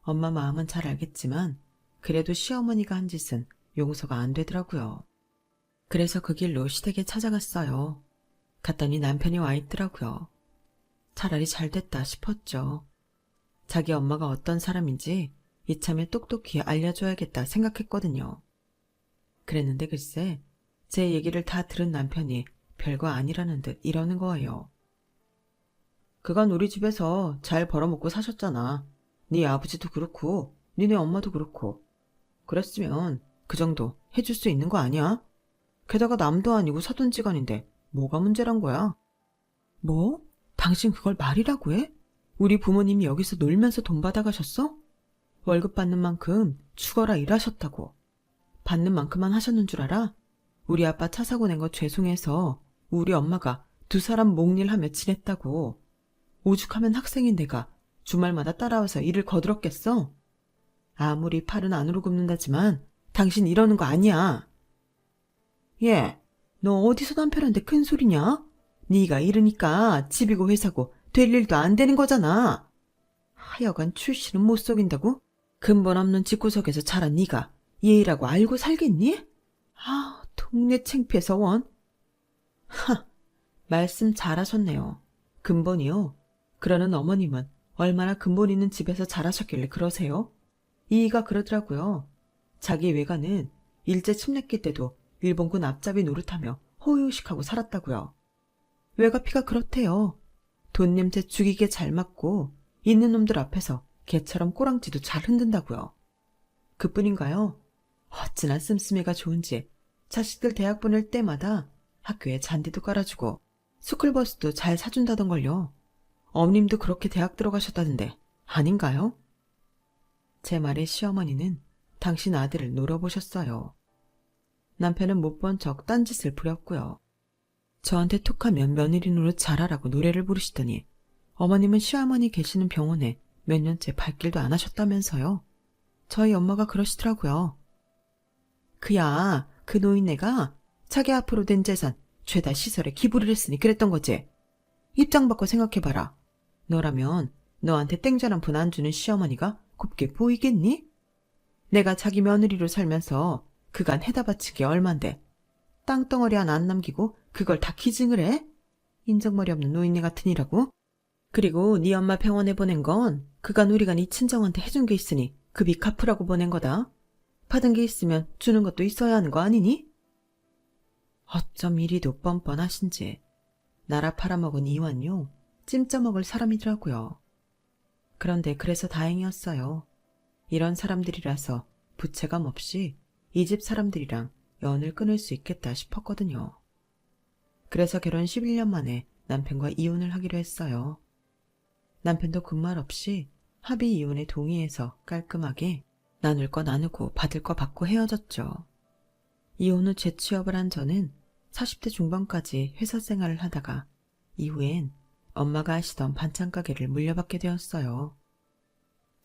엄마 마음은 잘 알겠지만 그래도 시어머니가 한 짓은 용서가 안 되더라고요. 그래서 그 길로 시댁에 찾아갔어요. 갔더니 남편이 와 있더라고요. 차라리 잘 됐다 싶었죠. 자기 엄마가 어떤 사람인지 이참에 똑똑히 알려줘야겠다 생각했거든요. 그랬는데 글쎄 제 얘기를 다 들은 남편이 별거 아니라는 듯 이러는 거예요. 그간 우리 집에서 잘 벌어먹고 사셨잖아. 네 아버지도 그렇고 니네 엄마도 그렇고. 그랬으면 그 정도 해줄 수 있는 거 아니야? 게다가 남도 아니고 사돈지간인데 뭐가 문제란 거야? 뭐? 당신 그걸 말이라고 해? 우리 부모님이 여기서 놀면서 돈 받아가셨어? 월급 받는 만큼 죽어라 일하셨다고. 받는 만큼만 하셨는 줄 알아? 우리 아빠 차 사고 낸 거 죄송해서 우리 엄마가 두 사람 목일하며 지냈다고. 오죽하면 학생인 내가 주말마다 따라와서 일을 거들었겠어? 아무리 팔은 안으로 굽는다지만 당신 이러는 거 아니야. 얘, 너 어디서 남편한테 큰 소리냐? 네가 이러니까 집이고 회사고 될 일도 안 되는 거잖아. 하여간 출신은 못 속인다고? 근본 없는 집구석에서 자란 네가 예의라고 알고 살겠니? 아, 동네 창피해서 원. 하, 말씀 잘하셨네요. 근본이요. 그러는 어머님은 얼마나 근본 있는 집에서 자라셨길래 그러세요? 이이가 그러더라고요. 자기 외가는 일제 침략기 때도 일본군 앞잡이 노릇하며 호의호식하고 살았다고요. 외가피가 그렇대요. 돈 냄새 죽이게 잘 맞고 있는 놈들 앞에서 개처럼 꼬랑지도 잘 흔든다고요. 그뿐인가요? 어찌나 씀씀이가 좋은지 자식들 대학 보낼 때마다 학교에 잔디도 깔아주고 스쿨버스도 잘 사준다던걸요. 어머님도 그렇게 대학 들어가셨다던데 아닌가요? 제 말에 시어머니는 당신 아들을 노려보셨어요. 남편은 못 본 척 딴짓을 부렸고요. 저한테 톡하면 며느리 노릇 잘하라고 노래를 부르시더니 어머님은 시어머니 계시는 병원에 몇 년째 발길도 안 하셨다면서요. 저희 엄마가 그러시더라고요. 그야 그 노인네가 자기 앞으로 된 재산 죄다 시설에 기부를 했으니 그랬던 거지. 입장 바꿔 생각해봐라. 너라면 너한테 땡전한 분 안 주는 시어머니가 곱게 보이겠니? 내가 자기 며느리로 살면서 그간 해다 바친 게 얼만데 땅덩어리 하나 안 남기고 그걸 다 기증을 해? 인정머리 없는 노인네 같으니라고? 그리고 네 엄마 병원에 보낸 건 그간 우리가 네 친정한테 해준 게 있으니 그 빚 갚으라고 보낸 거다. 받은 게 있으면 주는 것도 있어야 하는 거 아니니? 어쩜 이리도 뻔뻔하신지. 나라 팔아먹은 이완요 찜쪄 먹을 사람이더라고요. 그런데 그래서 다행이었어요. 이런 사람들이라서 부채감 없이 이 집 사람들이랑 연을 끊을 수 있겠다 싶었거든요. 그래서 결혼 11년 만에 남편과 이혼을 하기로 했어요. 남편도 군말 없이 합의 이혼에 동의해서 깔끔하게 나눌 거 나누고 받을 거 받고 헤어졌죠. 이혼 후 재취업을 한 저는 40대 중반까지 회사 생활을 하다가 이후엔 엄마가 하시던 반찬 가게를 물려받게 되었어요.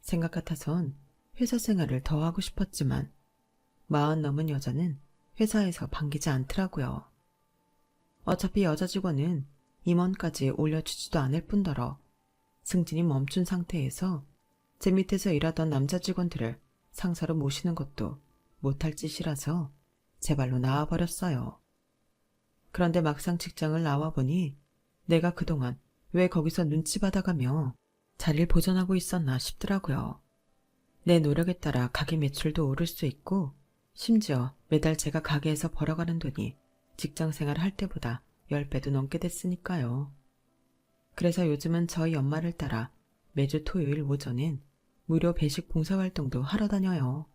생각 같아선 회사 생활을 더 하고 싶었지만 40 넘은 여자는 회사에서 반기지 않더라고요. 어차피 여자 직원은 임원까지 올려주지도 않을 뿐더러 승진이 멈춘 상태에서 제 밑에서 일하던 남자 직원들을 상사로 모시는 것도 못할 짓이라서 제 발로 나와버렸어요. 그런데 막상 직장을 나와보니 내가 그동안 왜 거기서 눈치 받아가며 자리를 보존하고 있었나 싶더라고요. 내 노력에 따라 가게 매출도 오를 수 있고 심지어 매달 제가 가게에서 벌어가는 돈이 직장 생활을 할 때보다 10배도 넘게 됐으니까요. 그래서 요즘은 저희 엄마를 따라 매주 토요일 오전엔 무료 배식 봉사활동도 하러 다녀요.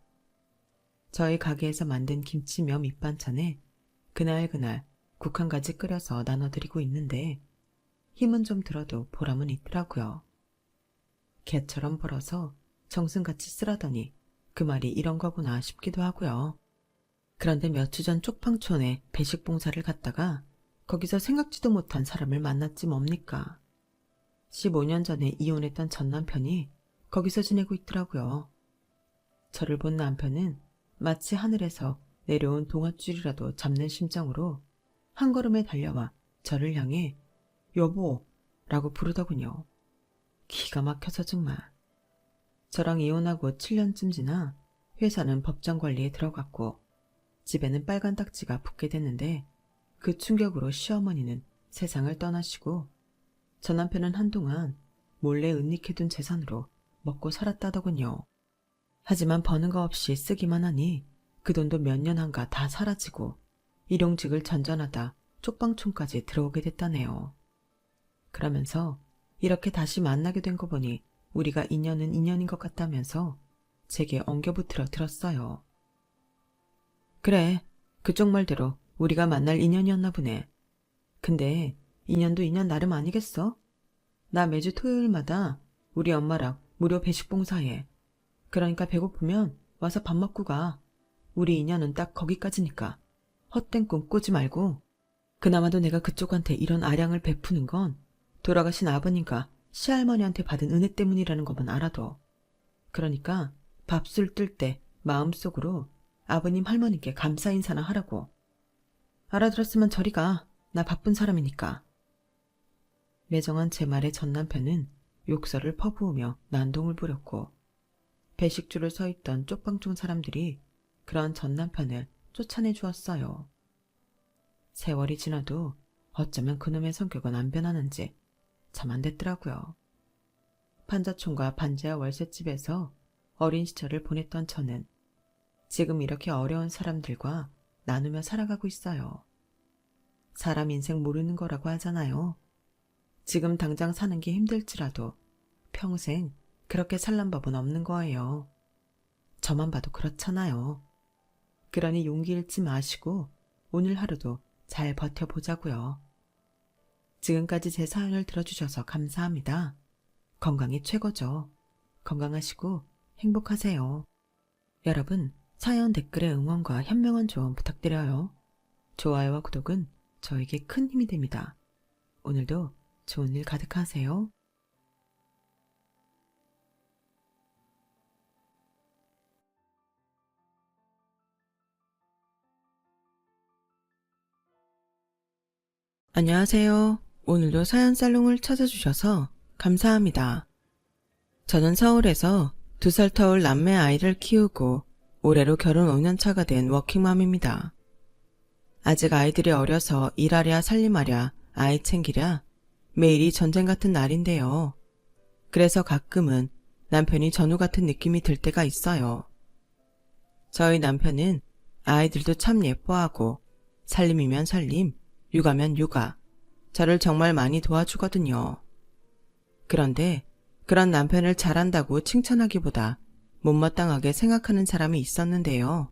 저희 가게에서 만든 김치며 밑반찬에 그날 국 한 가지 끓여서 나눠드리고 있는데 힘은 좀 들어도 보람은 있더라고요. 개처럼 벌어서 정승같이 쓰라더니 그 말이 이런 거구나 싶기도 하고요. 그런데 몇 주 전 쪽방촌에 배식 봉사를 갔다가 거기서 생각지도 못한 사람을 만났지 뭡니까. 15년 전에 이혼했던 전 남편이 거기서 지내고 있더라고요. 저를 본 남편은 마치 하늘에서 내려온 동아줄이라도 잡는 심정으로 한 걸음에 달려와 저를 향해 여보 라고 부르더군요. 기가 막혀서 정말. 저랑 이혼하고 7년쯤 지나 회사는 법정 관리에 들어갔고 집에는 빨간 딱지가 붙게 됐는데 그 충격으로 시어머니는 세상을 떠나시고 저 남편은 한동안 몰래 은닉해둔 재산으로 먹고 살았다더군요. 하지만 버는 거 없이 쓰기만 하니 그 돈도 몇 년 한가 다 사라지고 일용직을 전전하다 쪽방촌까지 들어오게 됐다네요. 그러면서 이렇게 다시 만나게 된 거 보니 우리가 인연은 인연인 것 같다면서 제게 엉겨붙들어 들었어요. 그래, 그쪽 말대로 우리가 만날 인연이었나 보네. 근데 인연도 인연 나름 아니겠어? 나 매주 토요일마다 우리 엄마랑 무료 배식 봉사해. 그러니까 배고프면 와서 밥 먹고 가. 우리 인연은 딱 거기까지니까 헛된 꿈 꾸지 말고. 그나마도 내가 그쪽한테 이런 아량을 베푸는 건 돌아가신 아버님과 시할머니한테 받은 은혜 때문이라는 것만 알아둬. 그러니까 밥술 뜰 때 마음속으로 아버님 할머니께 감사 인사나 하라고. 알아들었으면 저리 가. 나 바쁜 사람이니까. 매정한 제 말에 전 남편은 욕설을 퍼부으며 난동을 부렸고 배식줄을 서 있던 쪽방촌 사람들이 그런 전 남편을 쫓아내 주었어요. 세월이 지나도 어쩌면 그놈의 성격은 안 변하는지 참 안 됐더라고요. 판자촌과 반지하 월세집에서 어린 시절을 보냈던 저는 지금 이렇게 어려운 사람들과 나누며 살아가고 있어요. 사람 인생 모르는 거라고 하잖아요. 지금 당장 사는 게 힘들지라도 평생 그렇게 살란 법은 없는 거예요. 저만 봐도 그렇잖아요. 그러니 용기 잃지 마시고 오늘 하루도 잘 버텨보자고요. 지금까지 제 사연을 들어주셔서 감사합니다. 건강이 최고죠. 건강하시고 행복하세요. 여러분, 사연 댓글에 응원과 현명한 조언 부탁드려요. 좋아요와 구독은 저에게 큰 힘이 됩니다. 오늘도 좋은 일 가득하세요. 안녕하세요. 오늘도 사연 살롱을 찾아주셔서 감사합니다. 저는 서울에서 2살 터울 남매 아이를 키우고 올해로 결혼 5년차가 된 워킹맘입니다. 아직 아이들이 어려서 일하랴 살림하랴 아이 챙기랴 매일이 전쟁 같은 날인데요. 그래서 가끔은 남편이 전우 같은 느낌이 들 때가 있어요. 저희 남편은 아이들도 참 예뻐하고 살림이면 살림, 육아면 육아, 저를 정말 많이 도와주거든요. 그런데 그런 남편을 잘한다고 칭찬하기보다 못마땅하게 생각하는 사람이 있었는데요.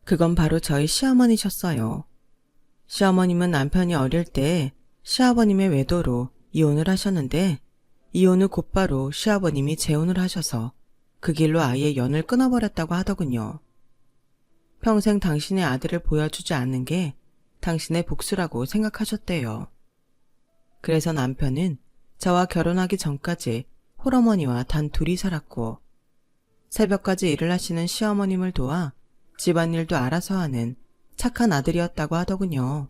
그건 바로 저희 시어머니셨어요. 시어머님은 남편이 어릴 때 시아버님의 외도로 이혼을 하셨는데 이혼 후 곧바로 시아버님이 재혼을 하셔서 그 길로 아예 연을 끊어버렸다고 하더군요. 평생 당신의 아들을 보여주지 않는 게 당신의 복수라고 생각하셨대요. 그래서 남편은 저와 결혼하기 전까지 홀어머니와 단 둘이 살았고 새벽까지 일을 하시는 시어머님을 도와 집안일도 알아서 하는 착한 아들이었다고 하더군요.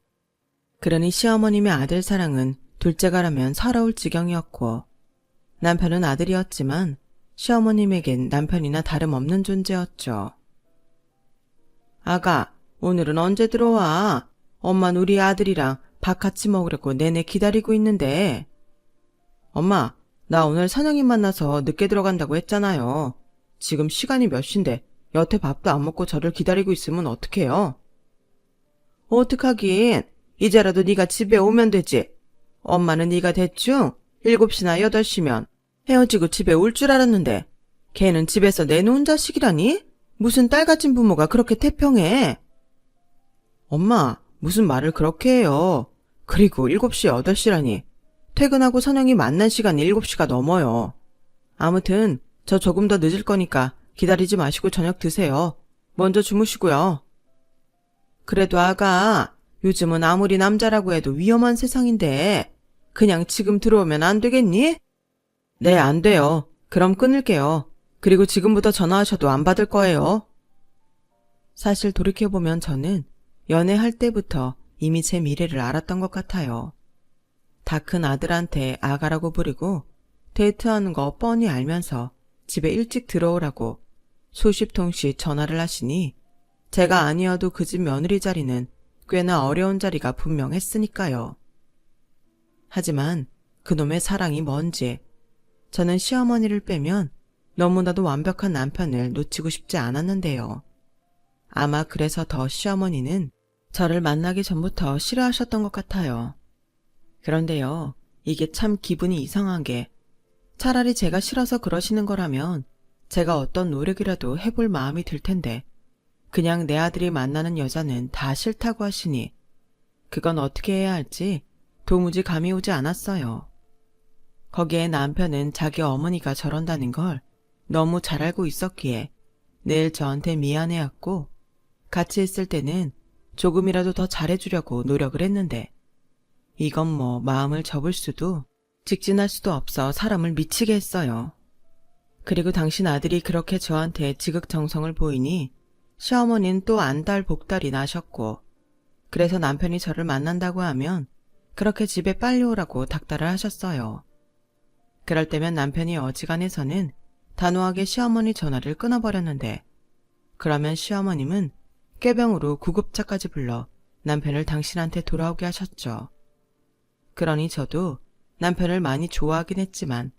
그러니 시어머님의 아들 사랑은 둘째가라면 서러울 지경이었고, 남편은 아들이었지만 시어머님에겐 남편이나 다름없는 존재였죠. 아가, 오늘은 언제 들어와? 엄마는 우리 아들이랑 밥 같이 먹으려고 내내 기다리고 있는데. 엄마, 나 오늘 사장님 만나서 늦게 들어간다고 했잖아요. 지금 시간이 몇 시인데 여태 밥도 안 먹고 저를 기다리고 있으면 어떡해요? 어떡하긴. 이제라도 네가 집에 오면 되지. 엄마는 네가 대충 7시나 8시면 헤어지고 집에 올 줄 알았는데 걔는 집에서 내놓은 자식이라니? 무슨 딸같은 부모가 그렇게 태평해? 엄마, 무슨 말을 그렇게 해요. 그리고 7시, 8시라니. 퇴근하고 선영이 만난 시간이 7시가 넘어요. 아무튼 저 조금 더 늦을 거니까 기다리지 마시고 저녁 드세요. 먼저 주무시고요. 그래도 아가, 요즘은 아무리 남자라고 해도 위험한 세상인데 그냥 지금 들어오면 안 되겠니? 네, 안 돼요. 그럼 끊을게요. 그리고 지금부터 전화하셔도 안 받을 거예요. 사실 돌이켜보면 저는 연애할 때부터 이미 제 미래를 알았던 것 같아요. 다 큰 아들한테 아가라고 부리고 데이트하는 거 뻔히 알면서 집에 일찍 들어오라고 수십 통씩 전화를 하시니 제가 아니어도 그 집 며느리 자리는 꽤나 어려운 자리가 분명했으니까요. 하지만 그놈의 사랑이 뭔지 저는 시어머니를 빼면 너무나도 완벽한 남편을 놓치고 싶지 않았는데요. 아마 그래서 더 시어머니는 저를 만나기 전부터 싫어하셨던 것 같아요. 그런데요, 이게 참 기분이 이상한 게 차라리 제가 싫어서 그러시는 거라면 제가 어떤 노력이라도 해볼 마음이 들 텐데 그냥 내 아들이 만나는 여자는 다 싫다고 하시니 그건 어떻게 해야 할지 도무지 감이 오지 않았어요. 거기에 남편은 자기 어머니가 저런다는 걸 너무 잘 알고 있었기에 늘 저한테 미안해했고 같이 있을 때는 조금이라도 더 잘해주려고 노력을 했는데 이건 뭐 마음을 접을 수도 직진할 수도 없어 사람을 미치게 했어요. 그리고 당신 아들이 그렇게 저한테 지극정성을 보이니 시어머니는 또 안달 복달이 나셨고 그래서 남편이 저를 만난다고 하면 그렇게 집에 빨리 오라고 닥달을 하셨어요. 그럴 때면 남편이 어지간해서는 단호하게 시어머니 전화를 끊어버렸는데 그러면 시어머님은 꾀병으로 구급차까지 불러 남편을 당신한테 돌아오게 하셨죠. 그러니 저도 남편을 많이 좋아하긴 했지만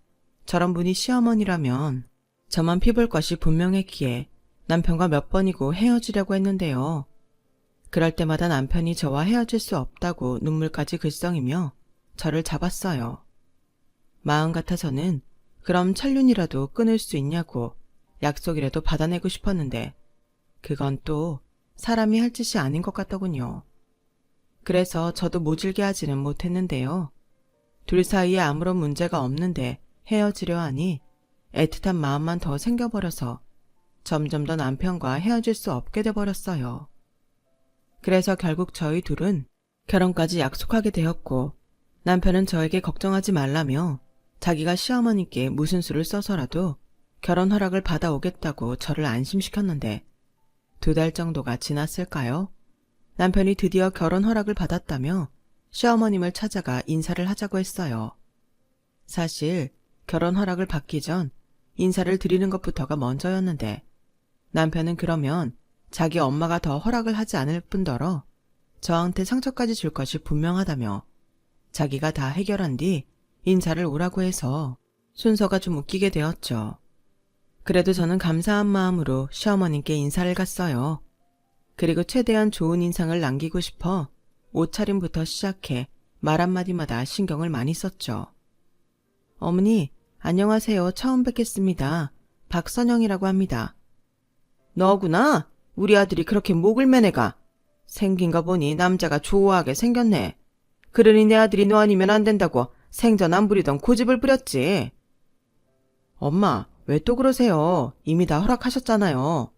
저런 분이 시어머니라면 저만 피볼 것이 분명했기에 남편과 몇 번이고 헤어지려고 했는데요. 그럴 때마다 남편이 저와 헤어질 수 없다고 눈물까지 글썽이며 저를 잡았어요. 마음 같아서는 그럼 천륜이라도 끊을 수 있냐고 약속이라도 받아내고 싶었는데 그건 또 사람이 할 짓이 아닌 것 같더군요. 그래서 저도 모질게 하지는 못했는데요. 둘 사이에 아무런 문제가 없는데 헤어지려 하니 애틋한 마음만 더 생겨버려서 점점 더 남편과 헤어질 수 없게 돼버렸어요. 그래서 결국 저희 둘은 결혼까지 약속하게 되었고 남편은 저에게 걱정하지 말라며 자기가 시어머니께 무슨 수를 써서라도 결혼 허락을 받아오겠다고 저를 안심시켰는데 2달 정도가 지났을까요? 남편이 드디어 결혼 허락을 받았다며 시어머님을 찾아가 인사를 하자고 했어요. 사실 결혼 허락을 받기 전 인사를 드리는 것부터가 먼저였는데 남편은 그러면 자기 엄마가 더 허락을 하지 않을 뿐더러 저한테 상처까지 줄 것이 분명하다며 자기가 다 해결한 뒤 인사를 오라고 해서 순서가 좀 웃기게 되었죠. 그래도 저는 감사한 마음으로 시어머님께 인사를 갔어요. 그리고 최대한 좋은 인상을 남기고 싶어 옷차림부터 시작해 말 한마디마다 신경을 많이 썼죠. 어머니, 안녕하세요. 처음 뵙겠습니다. 박선영이라고 합니다. 너구나? 우리 아들이 그렇게 목을 매네가. 생긴 거 보니 남자가 좋아하게 생겼네. 그러니 내 아들이 너 아니면 안 된다고 생전 안 부리던 고집을 부렸지. 엄마, 왜 또 그러세요? 이미 다 허락하셨잖아요.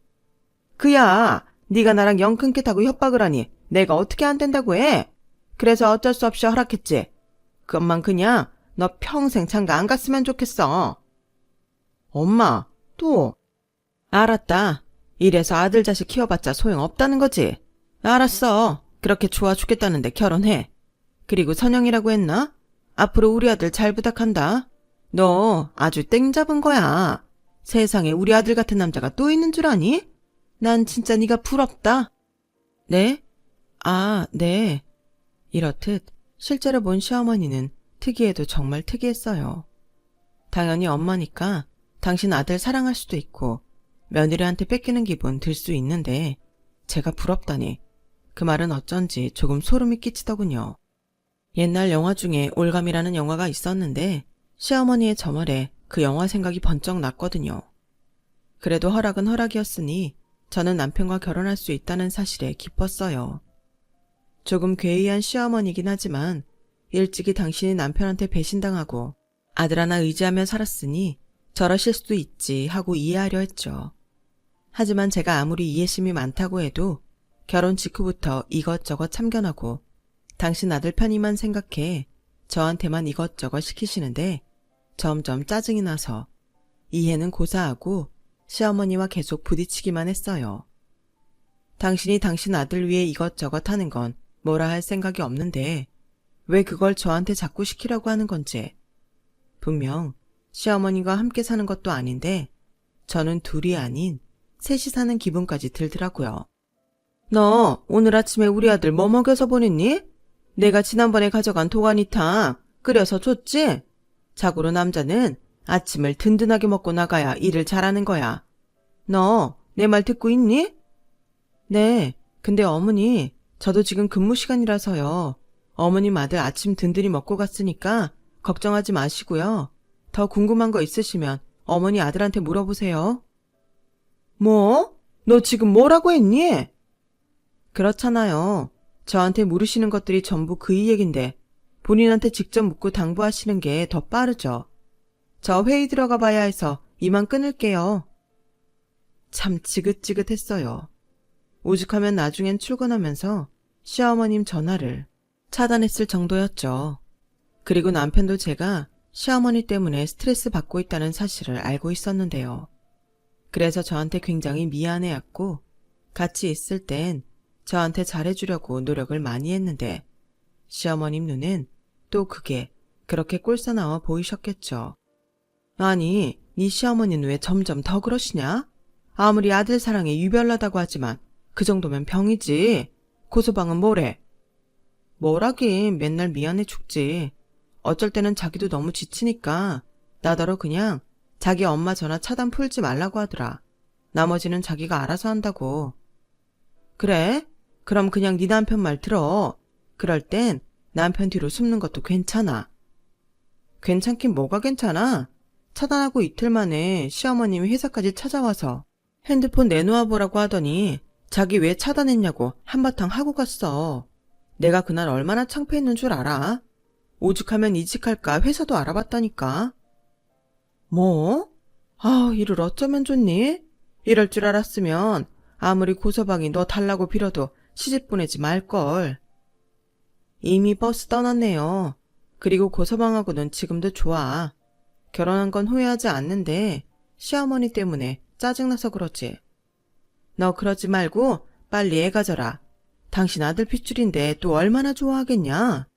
그야, 네가 나랑 영 끊겠다고 협박을 하니 내가 어떻게 안 된다고 해? 그래서 어쩔 수 없이 허락했지. 그것만 그냥 너 평생 장가 안 갔으면 좋겠어. 엄마, 또. 알았다. 이래서 아들 자식 키워봤자 소용없다는 거지. 알았어. 그렇게 좋아 죽겠다는데 결혼해. 그리고 선영이라고 했나? 앞으로 우리 아들 잘 부탁한다. 너 아주 땡 잡은 거야. 세상에 우리 아들 같은 남자가 또 있는 줄 아니? 난 진짜 네가 부럽다. 네? 아, 네. 이렇듯 실제로 본 시어머니는 특이해도 정말 특이했어요. 당연히 엄마니까 당신 아들 사랑할 수도 있고 며느리한테 뺏기는 기분 들 수 있는데 제가 부럽다니 그 말은 어쩐지 조금 소름이 끼치더군요. 옛날 영화 중에 올감이라는 영화가 있었는데 시어머니의 저 말에 그 영화 생각이 번쩍 났거든요. 그래도 허락은 허락이었으니 저는 남편과 결혼할 수 있다는 사실에 기뻤어요. 조금 괴이한 시어머니긴 하지만 일찍이 당신이 남편한테 배신당하고 아들 하나 의지하며 살았으니 저러실 수도 있지 하고 이해하려 했죠. 하지만 제가 아무리 이해심이 많다고 해도 결혼 직후부터 이것저것 참견하고 당신 아들 편의만 생각해 저한테만 이것저것 시키시는데 점점 짜증이 나서 이해는 고사하고 시어머니와 계속 부딪히기만 했어요. 당신이 당신 아들 위해 이것저것 하는 건 뭐라 할 생각이 없는데 왜 그걸 저한테 자꾸 시키라고 하는 건지. 분명 시어머니가 함께 사는 것도 아닌데 저는 둘이 아닌 셋이 사는 기분까지 들더라고요. 너 오늘 아침에 우리 아들 뭐 먹여서 보냈니? 내가 지난번에 가져간 도가니탕 끓여서 줬지? 자고로 남자는 아침을 든든하게 먹고 나가야 일을 잘하는 거야. 너 내 말 듣고 있니? 네, 근데 어머니, 저도 지금 근무 시간이라서요. 어머님 아들 아침 든든히 먹고 갔으니까 걱정하지 마시고요. 더 궁금한 거 있으시면 어머니 아들한테 물어보세요. 뭐? 너 지금 뭐라고 했니? 그렇잖아요. 저한테 물으시는 것들이 전부 그이 얘긴데 본인한테 직접 묻고 당부하시는 게 더 빠르죠. 저 회의 들어가 봐야 해서 이만 끊을게요. 참 지긋지긋했어요. 오죽하면 나중엔 출근하면서 시어머님 전화를 차단했을 정도였죠. 그리고 남편도 제가 시어머니 때문에 스트레스 받고 있다는 사실을 알고 있었는데요. 그래서 저한테 굉장히 미안해했고 같이 있을 땐 저한테 잘해주려고 노력을 많이 했는데 시어머님 눈엔 또 그게 그렇게 꼴사나워 보이셨겠죠. 아니, 네 시어머니는 왜 점점 더 그러시냐? 아무리 아들 사랑에 유별나다고 하지만 그 정도면 병이지. 고소방은 뭐래? 뭐라긴 맨날 미안해 죽지. 어쩔 때는 자기도 너무 지치니까 나더러 그냥 자기 엄마 전화 차단 풀지 말라고 하더라. 나머지는 자기가 알아서 한다고. 그래? 그럼 그냥 네 남편 말 들어. 그럴 땐 남편 뒤로 숨는 것도 괜찮아. 괜찮긴 뭐가 괜찮아? 차단하고 이틀 만에 시어머님이 회사까지 찾아와서 핸드폰 내놓아 보라고 하더니 자기 왜 차단했냐고 한바탕 하고 갔어. 내가 그날 얼마나 창피했는 줄 알아? 오죽하면 이직할까 회사도 알아봤다니까. 뭐? 아, 일을 어쩌면 좋니? 이럴 줄 알았으면 아무리 고서방이 너 달라고 빌어도 시집 보내지 말걸. 이미 버스 떠났네요. 그리고 고서방하고는 지금도 좋아. 결혼한 건 후회하지 않는데 시어머니 때문에 짜증나서 그러지. 너 그러지 말고 빨리 애 가져라. 당신 아들 핏줄인데 또 얼마나 좋아하겠냐?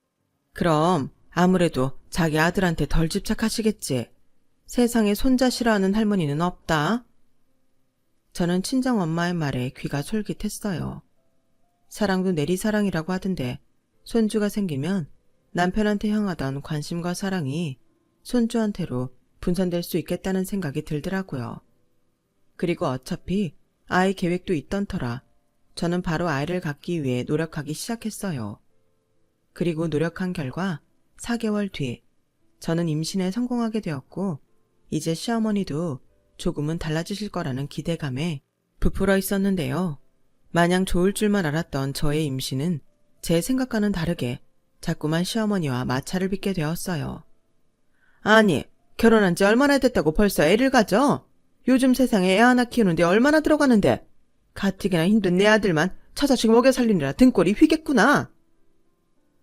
그럼 아무래도 자기 아들한테 덜 집착하시겠지. 세상에 손자 싫어하는 할머니는 없다. 저는 친정엄마의 말에 귀가 솔깃했어요. 사랑도 내리사랑이라고 하던데 손주가 생기면 남편한테 향하던 관심과 사랑이 손주한테로 분산될 수 있겠다는 생각이 들더라고요. 그리고 어차피 아이 계획도 있던 터라 저는 바로 아이를 갖기 위해 노력하기 시작했어요. 그리고 노력한 결과 4개월 뒤 저는 임신에 성공하게 되었고 이제 시어머니도 조금은 달라지실 거라는 기대감에 부풀어 있었는데요. 마냥 좋을 줄만 알았던 저의 임신은 제 생각과는 다르게 자꾸만 시어머니와 마찰을 빚게 되었어요. 아니, 결혼한 지 얼마나 됐다고 벌써 애를 가져? 요즘 세상에 애 하나 키우는데 얼마나 들어가는데 가뜩이나 힘든 내 아들만 처자식 먹여 살리느라 등골이 휘겠구나.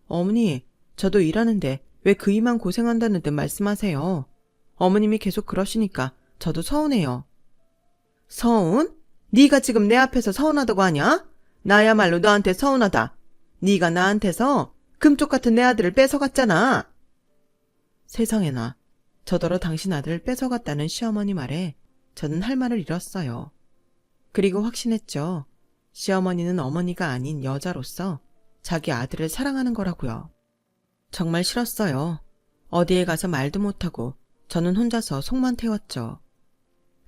어머니, 저도 일하는데 왜 그이만 고생한다는 듯 말씀하세요. 어머님이 계속 그러시니까 저도 서운해요. 서운? 네가 지금 내 앞에서 서운하다고 하냐? 나야말로 너한테 서운하다. 네가 나한테서 금쪽 같은 내 아들을 뺏어갔잖아. 세상에나, 저더러 당신 아들을 뺏어갔다는 시어머니 말에 저는 할 말을 잃었어요. 그리고 확신했죠. 시어머니는 어머니가 아닌 여자로서 자기 아들을 사랑하는 거라고요. 정말 싫었어요. 어디에 가서 말도 못하고 저는 혼자서 속만 태웠죠.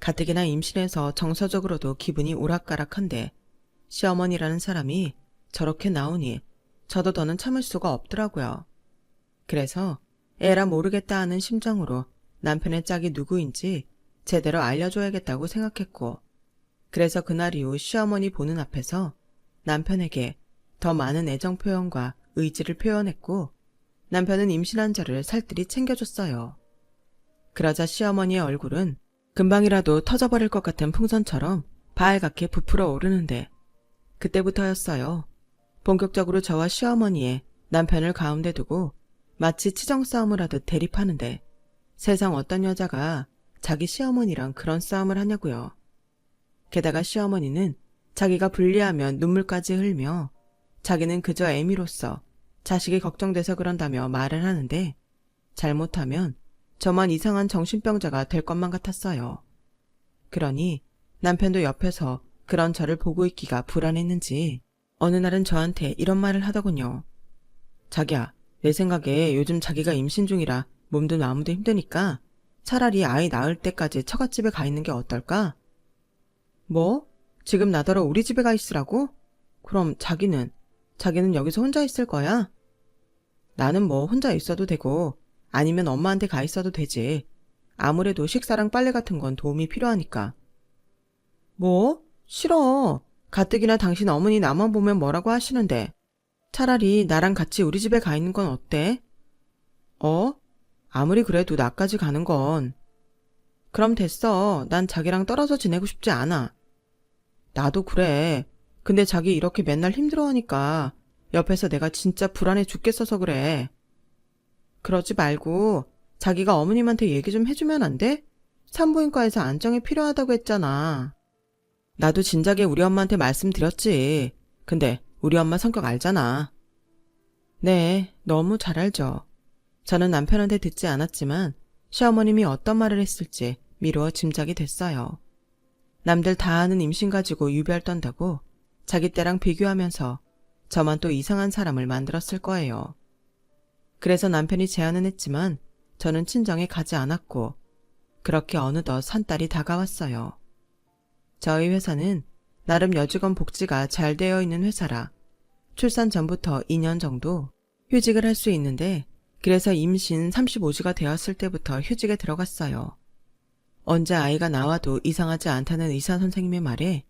가뜩이나 임신해서 정서적으로도 기분이 오락가락한데 시어머니라는 사람이 저렇게 나오니 저도 더는 참을 수가 없더라고요. 그래서 에라 모르겠다 하는 심정으로 남편의 짝이 누구인지 제대로 알려줘야겠다고 생각했고, 그래서 그날 이후 시어머니 보는 앞에서 남편에게 더 많은 애정 표현과 의지를 표현했고, 남편은 임신한 저를 살뜰히 챙겨줬어요. 그러자 시어머니의 얼굴은 금방이라도 터져버릴 것 같은 풍선처럼 발갛게 부풀어 오르는데, 그때부터였어요. 본격적으로 저와 시어머니의 남편을 가운데 두고 마치 치정 싸움을 하듯 대립하는데, 세상 어떤 여자가 자기 시어머니랑 그런 싸움을 하냐고요. 게다가 시어머니는 자기가 불리하면 눈물까지 흘며 자기는 그저 애미로서 자식이 걱정돼서 그런다며 말을 하는데, 잘못하면 저만 이상한 정신병자가 될 것만 같았어요. 그러니 남편도 옆에서 그런 저를 보고 있기가 불안했는지 어느 날은 저한테 이런 말을 하더군요. 자기야, 내 생각에 요즘 자기가 임신 중이라 몸도 마음도 힘드니까 차라리 아이 낳을 때까지 처갓집에 가 있는 게 어떨까? 뭐? 지금 나더러 우리 집에 가 있으라고? 그럼 자기는 여기서 혼자 있을 거야? 나는 뭐 혼자 있어도 되고 아니면 엄마한테 가 있어도 되지. 아무래도 식사랑 빨래 같은 건 도움이 필요하니까. 뭐? 싫어. 가뜩이나 당신 어머니 나만 보면 뭐라고 하시는데. 차라리 나랑 같이 우리 집에 가 있는 건 어때? 아무리 그래도 나까지 가는 건. 그럼 됐어. 난 자기랑 떨어져 지내고 싶지 않아. 나도 그래. 근데 자기 이렇게 맨날 힘들어하니까 옆에서 내가 진짜 불안해 죽겠어서 그래. 그러지 말고 자기가 어머님한테 얘기 좀 해주면 안 돼? 산부인과에서 안정이 필요하다고 했잖아. 나도 진작에 우리 엄마한테 말씀드렸지. 근데 우리 엄마 성격 알잖아. 네, 너무 잘 알죠. 저는 남편한테 듣지 않았지만 시어머님이 어떤 말을 했을지 미루어 짐작이 됐어요. 남들 다 아는 임신 가지고 유별 떤다고 자기 때랑 비교하면서 저만 또 이상한 사람을 만들었을 거예요. 그래서 남편이 제안은 했지만 저는 친정에 가지 않았고, 그렇게 어느덧 산딸이 다가왔어요. 저희 회사는 나름 여직원 복지가 잘 되어 있는 회사라 출산 전부터 2년 정도 휴직을 할 수 있는데, 그래서 임신 35주가 되었을 때부터 휴직에 들어갔어요. 언제 아이가 나와도 이상하지 않다는 의사 선생님의 말에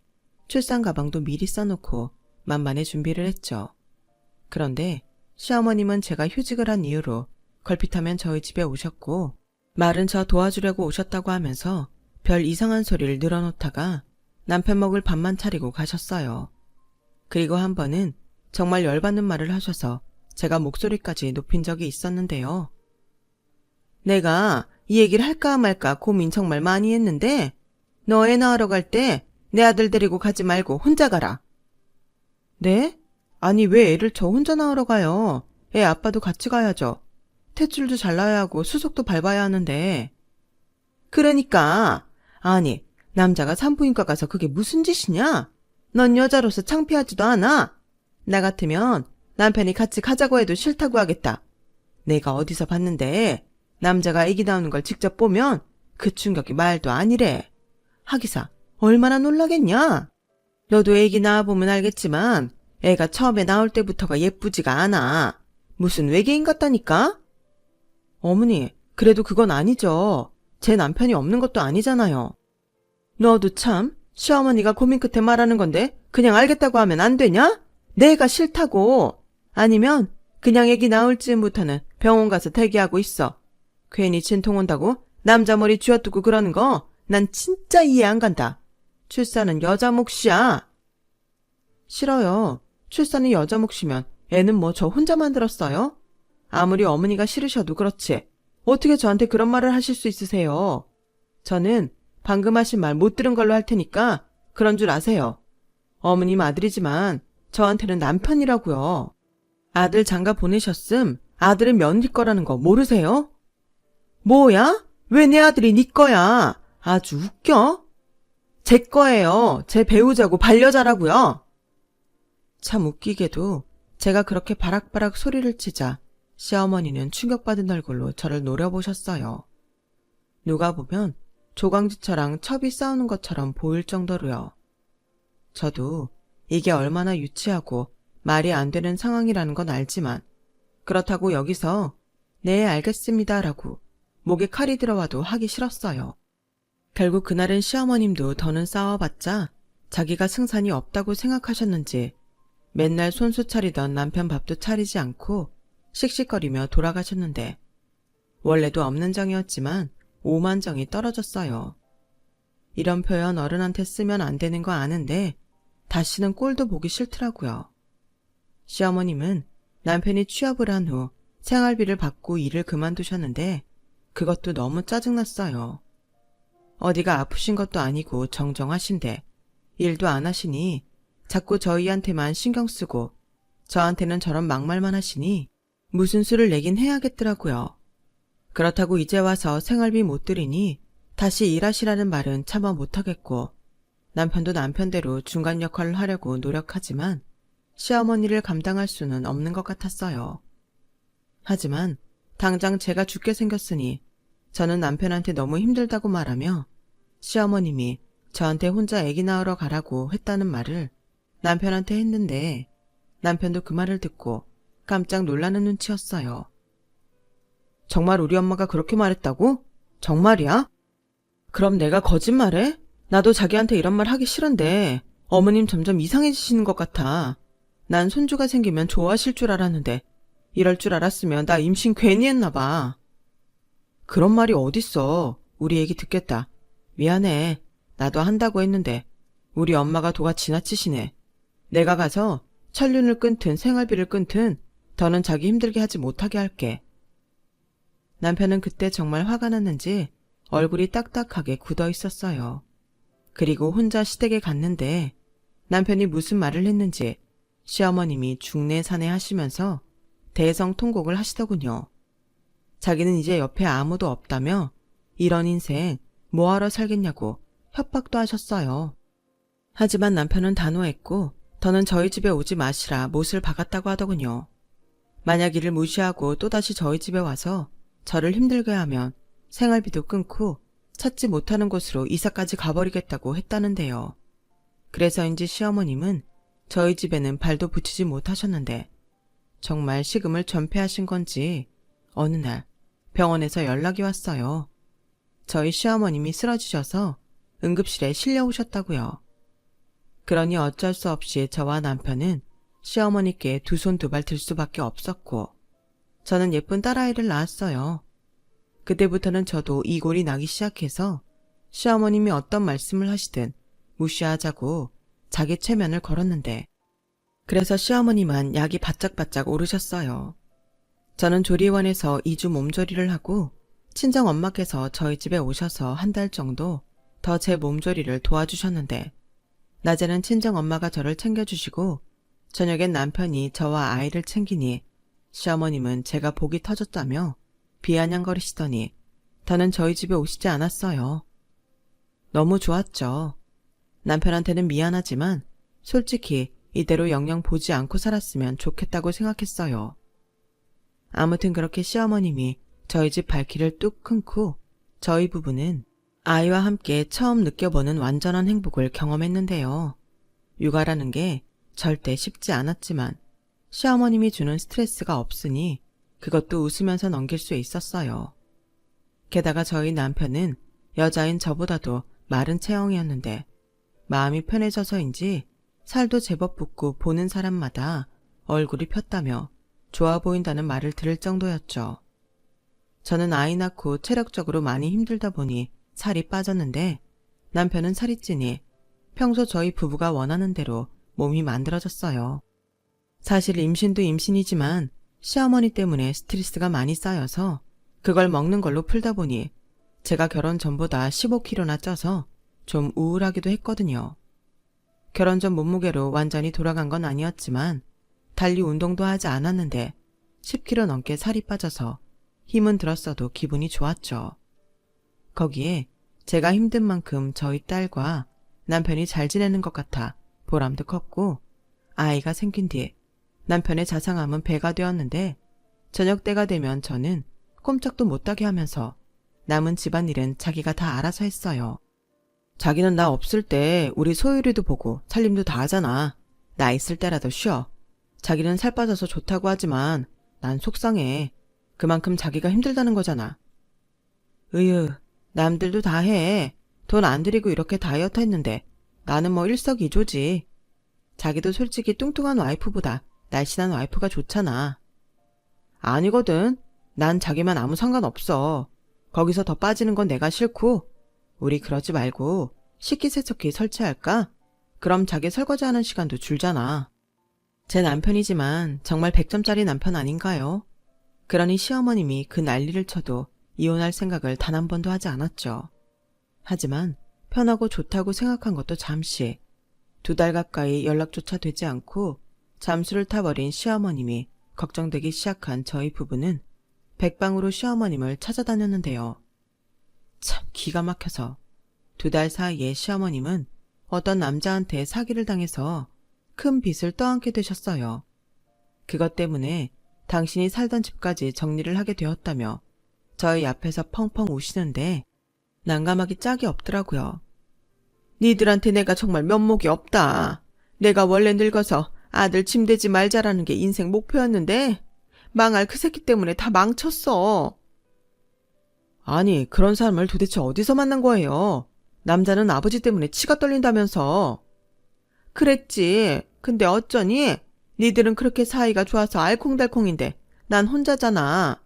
출산 가방도 미리 써놓고 만반의 준비를 했죠. 그런데 시어머님은 제가 휴직을 한 이유로 걸핏하면 저희 집에 오셨고, 말은 저 도와주려고 오셨다고 하면서 별 이상한 소리를 늘어놓다가 남편 먹을 밥만 차리고 가셨어요. 그리고 한 번은 정말 열받는 말을 하셔서 제가 목소리까지 높인 적이 있었는데요. 내가 이 얘기를 할까 말까 고민 정말 많이 했는데, 너 애 낳으러 갈 때 내 아들 데리고 가지 말고 혼자 가라. 네? 아니 왜 애를 저 혼자 낳으러 가요? 애 아빠도 같이 가야죠. 탯줄도 잘라야 하고 수속도 밟아야 하는데. 그러니까 아니 남자가 산부인과 가서 그게 무슨 짓이냐? 넌 여자로서 창피하지도 않아? 나 같으면 남편이 같이 가자고 해도 싫다고 하겠다. 내가 어디서 봤는데 남자가 아기 나오는 걸 직접 보면 그 충격이 말도 아니래. 하기사 얼마나 놀라겠냐? 너도 아기 낳아보면 알겠지만 애가 처음에 나올 때부터가 예쁘지가 않아. 무슨 외계인 같다니까? 어머니, 그래도 그건 아니죠. 제 남편이 없는 것도 아니잖아요. 너도 참 시어머니가 고민 끝에 말하는 건데 그냥 알겠다고 하면 안 되냐? 내가 싫다고. 아니면 그냥 애기 나올 즈음부터는 병원 가서 대기하고 있어. 괜히 진통 온다고 남자 머리 쥐어뜯고 그러는 거 난 진짜 이해 안 간다. 출산은 여자 몫이야. 싫어요. 출산이 여자 몫이면 애는 뭐 저 혼자 만들었어요? 아무리 어머니가 싫으셔도 그렇지. 어떻게 저한테 그런 말을 하실 수 있으세요? 저는 방금 하신 말 못 들은 걸로 할 테니까 그런 줄 아세요. 어머님 아들이지만 저한테는 남편이라고요. 아들 장가 보내셨음 아들은 며느리 거라는 거 모르세요? 뭐야? 왜 내 아들이 네 거야? 아주 웃겨? 제 거예요. 제 배우자고 반려자라고요. 참 웃기게도 제가 그렇게 바락바락 소리를 치자 시어머니는 충격받은 얼굴로 저를 노려보셨어요. 누가 보면 조강지처랑 첩이 싸우는 것처럼 보일 정도로요. 저도 이게 얼마나 유치하고 말이 안 되는 상황이라는 건 알지만 그렇다고 여기서 네 알겠습니다라고 목에 칼이 들어와도 하기 싫었어요. 결국 그날은 시어머님도 더는 싸워봤자 자기가 승산이 없다고 생각하셨는지 맨날 손수 차리던 남편 밥도 차리지 않고 씩씩거리며 돌아가셨는데 원래도 없는 정이었지만 오만정이 떨어졌어요. 이런 표현 어른한테 쓰면 안 되는 거 아는데 다시는 꼴도 보기 싫더라고요. 시어머님은 남편이 취업을 한 후 생활비를 받고 일을 그만두셨는데 그것도 너무 짜증났어요. 어디가 아프신 것도 아니고 정정하신데 일도 안 하시니 자꾸 저희한테만 신경 쓰고 저한테는 저런 막말만 하시니 무슨 수를 내긴 해야겠더라고요. 그렇다고 이제 와서 생활비 못 드리니 다시 일하시라는 말은 차마 못하겠고 남편도 남편대로 중간 역할을 하려고 노력하지만 시어머니를 감당할 수는 없는 것 같았어요. 하지만 당장 제가 죽게 생겼으니 저는 남편한테 너무 힘들다고 말하며 시어머님이 저한테 혼자 아기 낳으러 가라고 했다는 말을 남편한테 했는데 남편도 그 말을 듣고 깜짝 놀라는 눈치였어요. 정말 우리 엄마가 그렇게 말했다고? 정말이야? 그럼 내가 거짓말해? 나도 자기한테 이런 말 하기 싫은데 어머님 점점 이상해지시는 것 같아. 난 손주가 생기면 좋아하실 줄 알았는데 이럴 줄 알았으면 나 임신 괜히 했나 봐. 그런 말이 어딨어. 우리 얘기 듣겠다. 미안해. 나도 한다고 했는데 우리 엄마가 도가 지나치시네. 내가 가서 천륜을 끊든 생활비를 끊든 더는 자기 힘들게 하지 못하게 할게. 남편은 그때 정말 화가 났는지 얼굴이 딱딱하게 굳어 있었어요. 그리고 혼자 시댁에 갔는데 남편이 무슨 말을 했는지 시어머님이 중내산해 하시면서 대성통곡을 하시더군요. 자기는 이제 옆에 아무도 없다며 이런 인생 뭐하러 살겠냐고 협박도 하셨어요. 하지만 남편은 단호했고 더는 저희 집에 오지 마시라 못을 박았다고 하더군요. 만약 이를 무시하고 또다시 저희 집에 와서 저를 힘들게 하면 생활비도 끊고 찾지 못하는 곳으로 이사까지 가버리겠다고 했다는데요. 그래서인지 시어머님은 저희 집에는 발도 붙이지 못하셨는데 정말 식음을 전폐하신 건지 어느 날 병원에서 연락이 왔어요. 저희 시어머님이 쓰러지셔서 응급실에 실려오셨다고요. 그러니 어쩔 수 없이 저와 남편은 시어머니께 두 손 두 발 들 수밖에 없었고 저는 예쁜 딸아이를 낳았어요. 그때부터는 저도 이골이 나기 시작해서 시어머님이 어떤 말씀을 하시든 무시하자고 자기 체면을 걸었는데 그래서 시어머니만 약이 바짝바짝 오르셨어요. 저는 조리원에서 2주 몸조리를 하고 친정엄마께서 저희 집에 오셔서 한 달 정도 더 제 몸조리를 도와주셨는데 낮에는 친정엄마가 저를 챙겨주시고 저녁엔 남편이 저와 아이를 챙기니 시어머님은 제가 복이 터졌다며 비아냥거리시더니 더는 저희 집에 오시지 않았어요. 너무 좋았죠. 남편한테는 미안하지만 솔직히 이대로 영영 보지 않고 살았으면 좋겠다고 생각했어요. 아무튼 그렇게 시어머님이 저희 집 발길을 뚝 끊고 저희 부부는 아이와 함께 처음 느껴보는 완전한 행복을 경험했는데요. 육아라는 게 절대 쉽지 않았지만 시어머님이 주는 스트레스가 없으니 그것도 웃으면서 넘길 수 있었어요. 게다가 저희 남편은 여자인 저보다도 마른 체형이었는데 마음이 편해져서인지 살도 제법 붓고 보는 사람마다 얼굴이 폈다며 좋아 보인다는 말을 들을 정도였죠. 저는 아이 낳고 체력적으로 많이 힘들다 보니 살이 빠졌는데 남편은 살이 찌니 평소 저희 부부가 원하는 대로 몸이 만들어졌어요. 사실 임신도 임신이지만 시어머니 때문에 스트레스가 많이 쌓여서 그걸 먹는 걸로 풀다 보니 제가 결혼 전보다 15kg나 쪄서 좀 우울하기도 했거든요. 결혼 전 몸무게로 완전히 돌아간 건 아니었지만 달리 운동도 하지 않았는데 10kg 넘게 살이 빠져서 힘은 들었어도 기분이 좋았죠. 거기에 제가 힘든 만큼 저희 딸과 남편이 잘 지내는 것 같아 보람도 컸고, 아이가 생긴 뒤 남편의 자상함은 배가 되었는데 저녁 때가 되면 저는 꼼짝도 못하게 하면서 남은 집안일은 자기가 다 알아서 했어요. 자기는 나 없을 때 우리 소율이도 보고 살림도 다 하잖아. 나 있을 때라도 쉬어. 자기는 살 빠져서 좋다고 하지만 난 속상해. 그만큼 자기가 힘들다는 거잖아. 으유, 남들도 다 해. 돈 안 들이고 이렇게 다이어트 했는데 나는 뭐 일석이조지. 자기도 솔직히 뚱뚱한 와이프보다 날씬한 와이프가 좋잖아. 아니거든. 난 자기만 아무 상관없어. 거기서 더 빠지는 건 내가 싫고, 우리 그러지 말고 식기세척기 설치할까? 그럼 자기 설거지하는 시간도 줄잖아. 제 남편이지만 정말 100점짜리 남편 아닌가요? 그러니 시어머님이 그 난리를 쳐도 이혼할 생각을 단 한 번도 하지 않았죠. 하지만 편하고 좋다고 생각한 것도 잠시. 2달 가까이 연락조차 되지 않고 잠수를 타버린 시어머님이 걱정되기 시작한 저희 부부는 백방으로 시어머님을 찾아다녔는데요. 참 기가 막혀서 2달 사이에 시어머님은 어떤 남자한테 사기를 당해서 큰 빚을 떠안게 되셨어요. 그것 때문에 당신이 살던 집까지 정리를 하게 되었다며 저희 앞에서 펑펑 우시는데 난감하기 짝이 없더라고요. 니들한테 내가 정말 면목이 없다. 내가 원래 늙어서 아들 짐대지 말자라는 게 인생 목표였는데 망할 그 새끼 때문에 다 망쳤어. 아니, 그런 사람을 도대체 어디서 만난 거예요? 남자는 아버지 때문에 치가 떨린다면서. 그랬지. 근데 어쩌니? 니들은 그렇게 사이가 좋아서 알콩달콩인데 난 혼자잖아.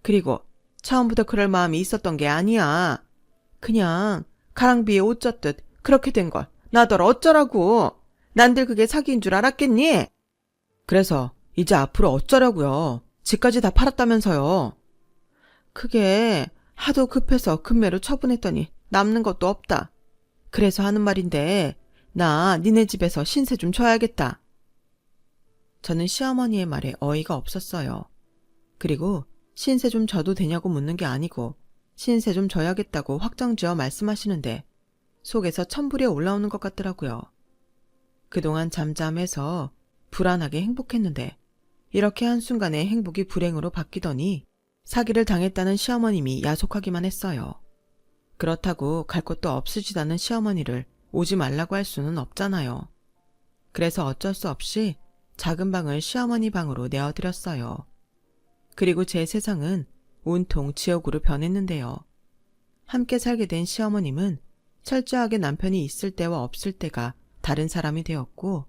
그리고 처음부터 그럴 마음이 있었던 게 아니야. 그냥 가랑비에 옷 젖듯 그렇게 된 걸 나덜 어쩌라고. 난들 그게 사기인 줄 알았겠니? 그래서 이제 앞으로 어쩌라고요. 집까지 다 팔았다면서요. 그게 하도 급해서 급매로 처분했더니 남는 것도 없다. 그래서 하는 말인데 나 니네 집에서 신세 좀 져야겠다. 저는 시어머니의 말에 어이가 없었어요. 그리고 신세 좀 져도 되냐고 묻는 게 아니고 신세 좀 져야겠다고 확정지어 말씀하시는데 속에서 천불이 올라오는 것 같더라고요. 그동안 잠잠해서 불안하게 행복했는데 이렇게 한순간에 행복이 불행으로 바뀌더니 사기를 당했다는 시어머님이 야속하기만 했어요. 그렇다고 갈 곳도 없으시다는 시어머니를 오지 말라고 할 수는 없잖아요. 그래서 어쩔 수 없이 작은 방을 시어머니 방으로 내어드렸어요. 그리고 제 세상은 온통 지옥으로 변했는데요. 함께 살게 된 시어머님은 철저하게 남편이 있을 때와 없을 때가 다른 사람이 되었고,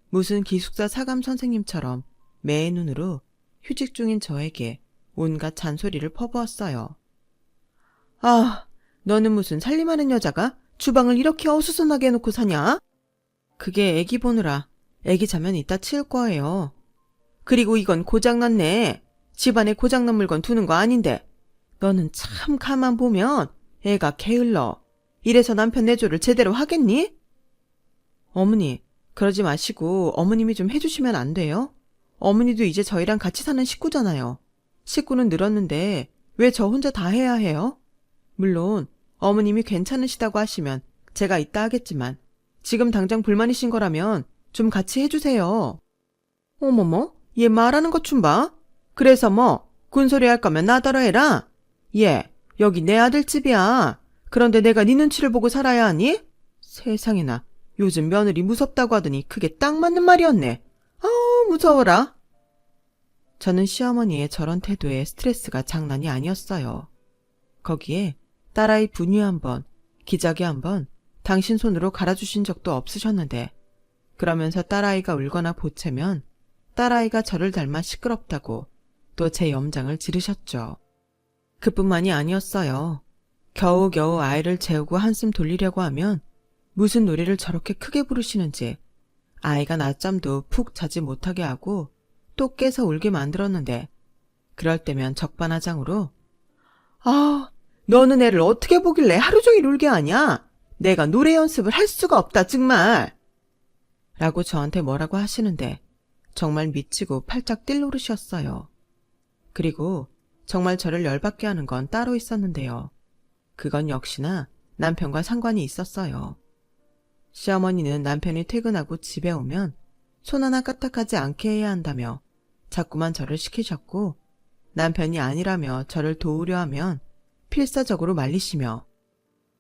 무슨 기숙사 사감 선생님처럼 매의 눈으로 휴직 중인 저에게 온갖 잔소리를 퍼부었어요. 아, 너는 무슨 살림하는 여자가 주방을 이렇게 어수선하게 해놓고 사냐? 그게 애기 보느라 애기 자면 이따 치울 거예요. 그리고 이건 고장났네. 집안에 고장난 물건 두는 거 아닌데. 너는 참 가만 보면 애가 게을러. 이래서 남편 내조를 제대로 하겠니? 어머니, 그러지 마시고 어머님이 좀 해주시면 안 돼요? 어머니도 이제 저희랑 같이 사는 식구잖아요. 식구는 늘었는데 왜 저 혼자 다 해야 해요? 물론 어머님이 괜찮으시다고 하시면 제가 이따 하겠지만 지금 당장 불만이신 거라면 좀 같이 해주세요. 어머머, 얘 말하는 것 좀 봐. 그래서 뭐 군소리 할 거면 나더러 해라. 얘, 여기 내 아들 집이야. 그런데 내가 네 눈치를 보고 살아야 하니? 세상에나, 요즘 며느리 무섭다고 하더니 그게 딱 맞는 말이었네. 아우, 무서워라. 저는 시어머니의 저런 태도에 스트레스가 장난이 아니었어요. 거기에 딸아이 분유 한 번, 기저귀 한 번 당신 손으로 갈아주신 적도 없으셨는데, 그러면서 딸아이가 울거나 보채면 딸아이가 저를 닮아 시끄럽다고 또 제 염장을 지르셨죠. 그뿐만이 아니었어요. 겨우겨우 아이를 재우고 한숨 돌리려고 하면 무슨 노래를 저렇게 크게 부르시는지 아이가 낮잠도 푹 자지 못하게 하고 또 깨서 울게 만들었는데, 그럴 때면 적반하장으로 아, 너는 애를 어떻게 보길래 하루 종일 울게 하냐? 내가 노래 연습을 할 수가 없다 정말. 라고 저한테 뭐라고 하시는데 정말 미치고 팔짝 뛸 노릇이었어요. 그리고 정말 저를 열받게 하는 건 따로 있었는데요. 그건 역시나 남편과 상관이 있었어요. 시어머니는 남편이 퇴근하고 집에 오면 손 하나 까딱하지 않게 해야 한다며 자꾸만 저를 시키셨고, 남편이 아니라며 저를 도우려 하면 필사적으로 말리시며,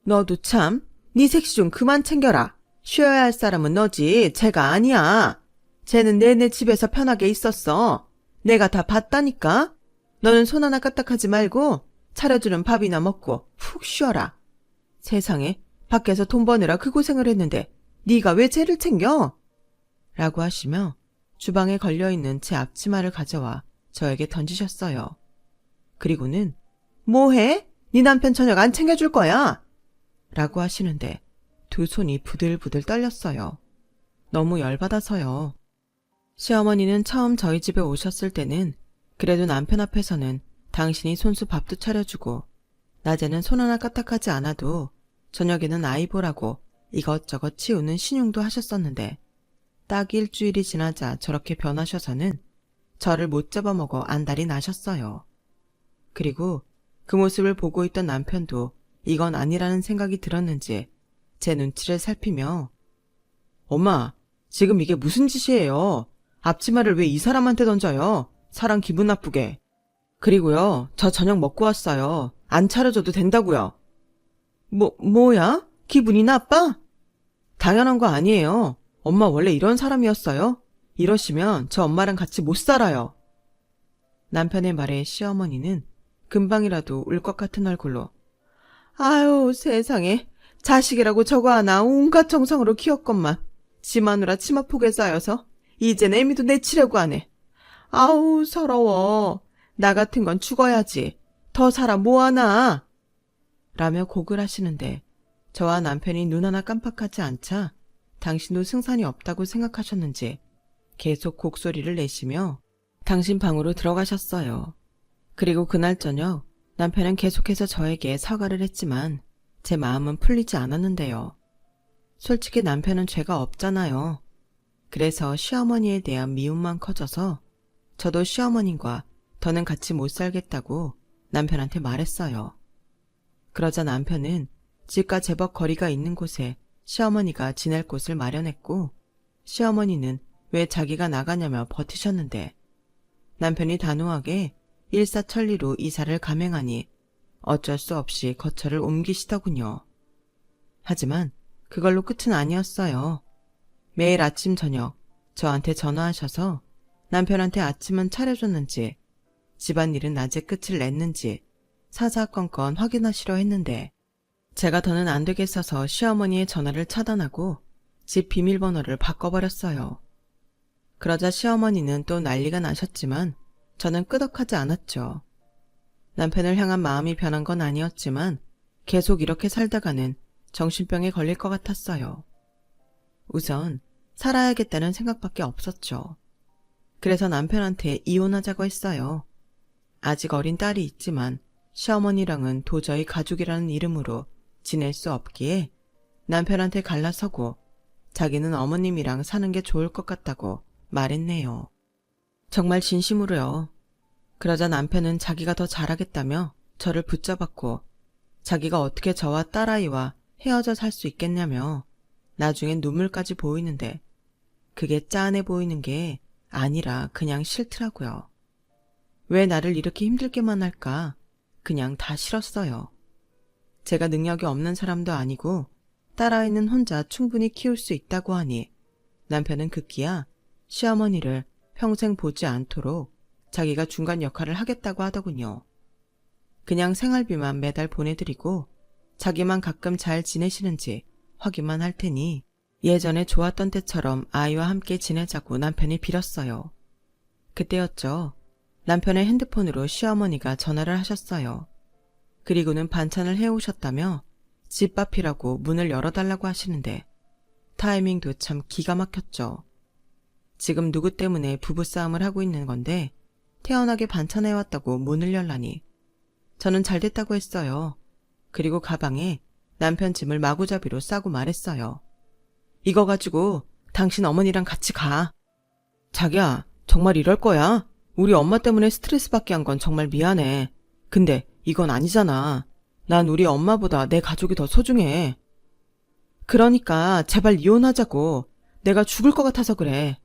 너도 참, 네 색시 좀 그만 챙겨라. 쉬어야 할 사람은 너지 쟤가 아니야. 쟤는 내내 집에서 편하게 있었어. 내가 다 봤다니까. 너는 손 하나 까딱하지 말고 차려주는 밥이나 먹고 푹 쉬어라. 세상에, 밖에서 돈 버느라 그 고생을 했는데 네가 왜 쟤를 챙겨? 라고 하시며 주방에 걸려있는 제 앞치마를 가져와 저에게 던지셨어요. 그리고는 뭐해? 네 남편 저녁 안 챙겨줄 거야? 라고 하시는데 두 손이 부들부들 떨렸어요. 너무 열받아서요. 시어머니는 처음 저희 집에 오셨을 때는 그래도 남편 앞에서는 당신이 손수 밥도 차려주고 낮에는 손 하나 까딱하지 않아도 저녁에는 아이 보라고 이것저것 치우는 신용도 하셨었는데, 딱 일주일이 지나자 저렇게 변하셔서는 저를 못 잡아먹어 안달이 나셨어요. 그리고 그 모습을 보고 있던 남편도 이건 아니라는 생각이 들었는지 제 눈치를 살피며, 엄마, 지금 이게 무슨 짓이에요? 앞치마를 왜 이 사람한테 던져요? 사람 기분 나쁘게. 그리고요, 저 저녁 먹고 왔어요. 안 차려줘도 된다고요. 뭐야? 기분이 나빠? 당연한 거 아니에요. 엄마 원래 이런 사람이었어요? 이러시면 저 엄마랑 같이 못 살아요. 남편의 말에 시어머니는 금방이라도 울 것 같은 얼굴로, 아유 세상에, 자식이라고 저거 하나 온갖 정성으로 키웠건만 지 마누라 치마폭에 쌓여서 이젠 애미도 내치려고 하네. 아우 서러워. 나 같은 건 죽어야지. 더 살아 뭐하나. 라며 곡을 하시는데 저와 남편이 눈 하나 깜빡하지 않자 당신도 승산이 없다고 생각하셨는지 계속 곡소리를 내시며 당신 방으로 들어가셨어요. 그리고 그날 저녁 남편은 계속해서 저에게 사과를 했지만 제 마음은 풀리지 않았는데요. 솔직히 남편은 죄가 없잖아요. 그래서 시어머니에 대한 미움만 커져서 저도 시어머님과 더는 같이 못 살겠다고 남편한테 말했어요. 그러자 남편은 집과 제법 거리가 있는 곳에 시어머니가 지낼 곳을 마련했고, 시어머니는 왜 자기가 나가냐며 버티셨는데 남편이 단호하게 일사천리로 이사를 감행하니 어쩔 수 없이 거처를 옮기시더군요. 하지만 그걸로 끝은 아니었어요. 매일 아침 저녁 저한테 전화하셔서 남편한테 아침은 차려줬는지 집안일은 낮에 끝을 냈는지 사사건건 확인하시려 했는데, 제가 더는 안 되겠어서 시어머니의 전화를 차단하고 집 비밀번호를 바꿔버렸어요. 그러자 시어머니는 또 난리가 나셨지만 저는 끄덕하지 않았죠. 남편을 향한 마음이 변한 건 아니었지만 계속 이렇게 살다가는 정신병에 걸릴 것 같았어요. 우선 살아야겠다는 생각밖에 없었죠. 그래서 남편한테 이혼하자고 했어요. 아직 어린 딸이 있지만 시어머니랑은 도저히 가족이라는 이름으로 지낼 수 없기에 남편한테 갈라서고 자기는 어머님이랑 사는 게 좋을 것 같다고 말했네요. 정말 진심으로요. 그러자 남편은 자기가 더 잘하겠다며 저를 붙잡았고 자기가 어떻게 저와 딸아이와 헤어져 살 수 있겠냐며 나중엔 눈물까지 보이는데 그게 짠해 보이는 게 아니라 그냥 싫더라고요. 왜 나를 이렇게 힘들게만 할까? 그냥 다 싫었어요. 제가 능력이 없는 사람도 아니고 딸아이는 혼자 충분히 키울 수 있다고 하니 남편은 급기야 시어머니를 평생 보지 않도록 자기가 중간 역할을 하겠다고 하더군요. 그냥 생활비만 매달 보내드리고 자기만 가끔 잘 지내시는지 확인만 할 테니 예전에 좋았던 때처럼 아이와 함께 지내자고 남편이 빌었어요. 그때였죠. 남편의 핸드폰으로 시어머니가 전화를 하셨어요. 그리고는 반찬을 해오셨다며 집밥이라고 문을 열어달라고 하시는데 타이밍도 참 기가 막혔죠. 지금 누구 때문에 부부싸움을 하고 있는 건데 태연하게 반찬해왔다고 문을 열라니 저는 잘됐다고 했어요. 그리고 가방에 남편 짐을 마구잡이로 싸고 말했어요. 이거 가지고 당신 어머니랑 같이 가. 자기야, 정말 이럴 거야? 우리 엄마 때문에 스트레스 받게 한 건 정말 미안해. 근데 이건 아니잖아. 난 우리 엄마보다 내 가족이 더 소중해. 그러니까 제발 이혼하자고. 내가 죽을 것 같아서 그래.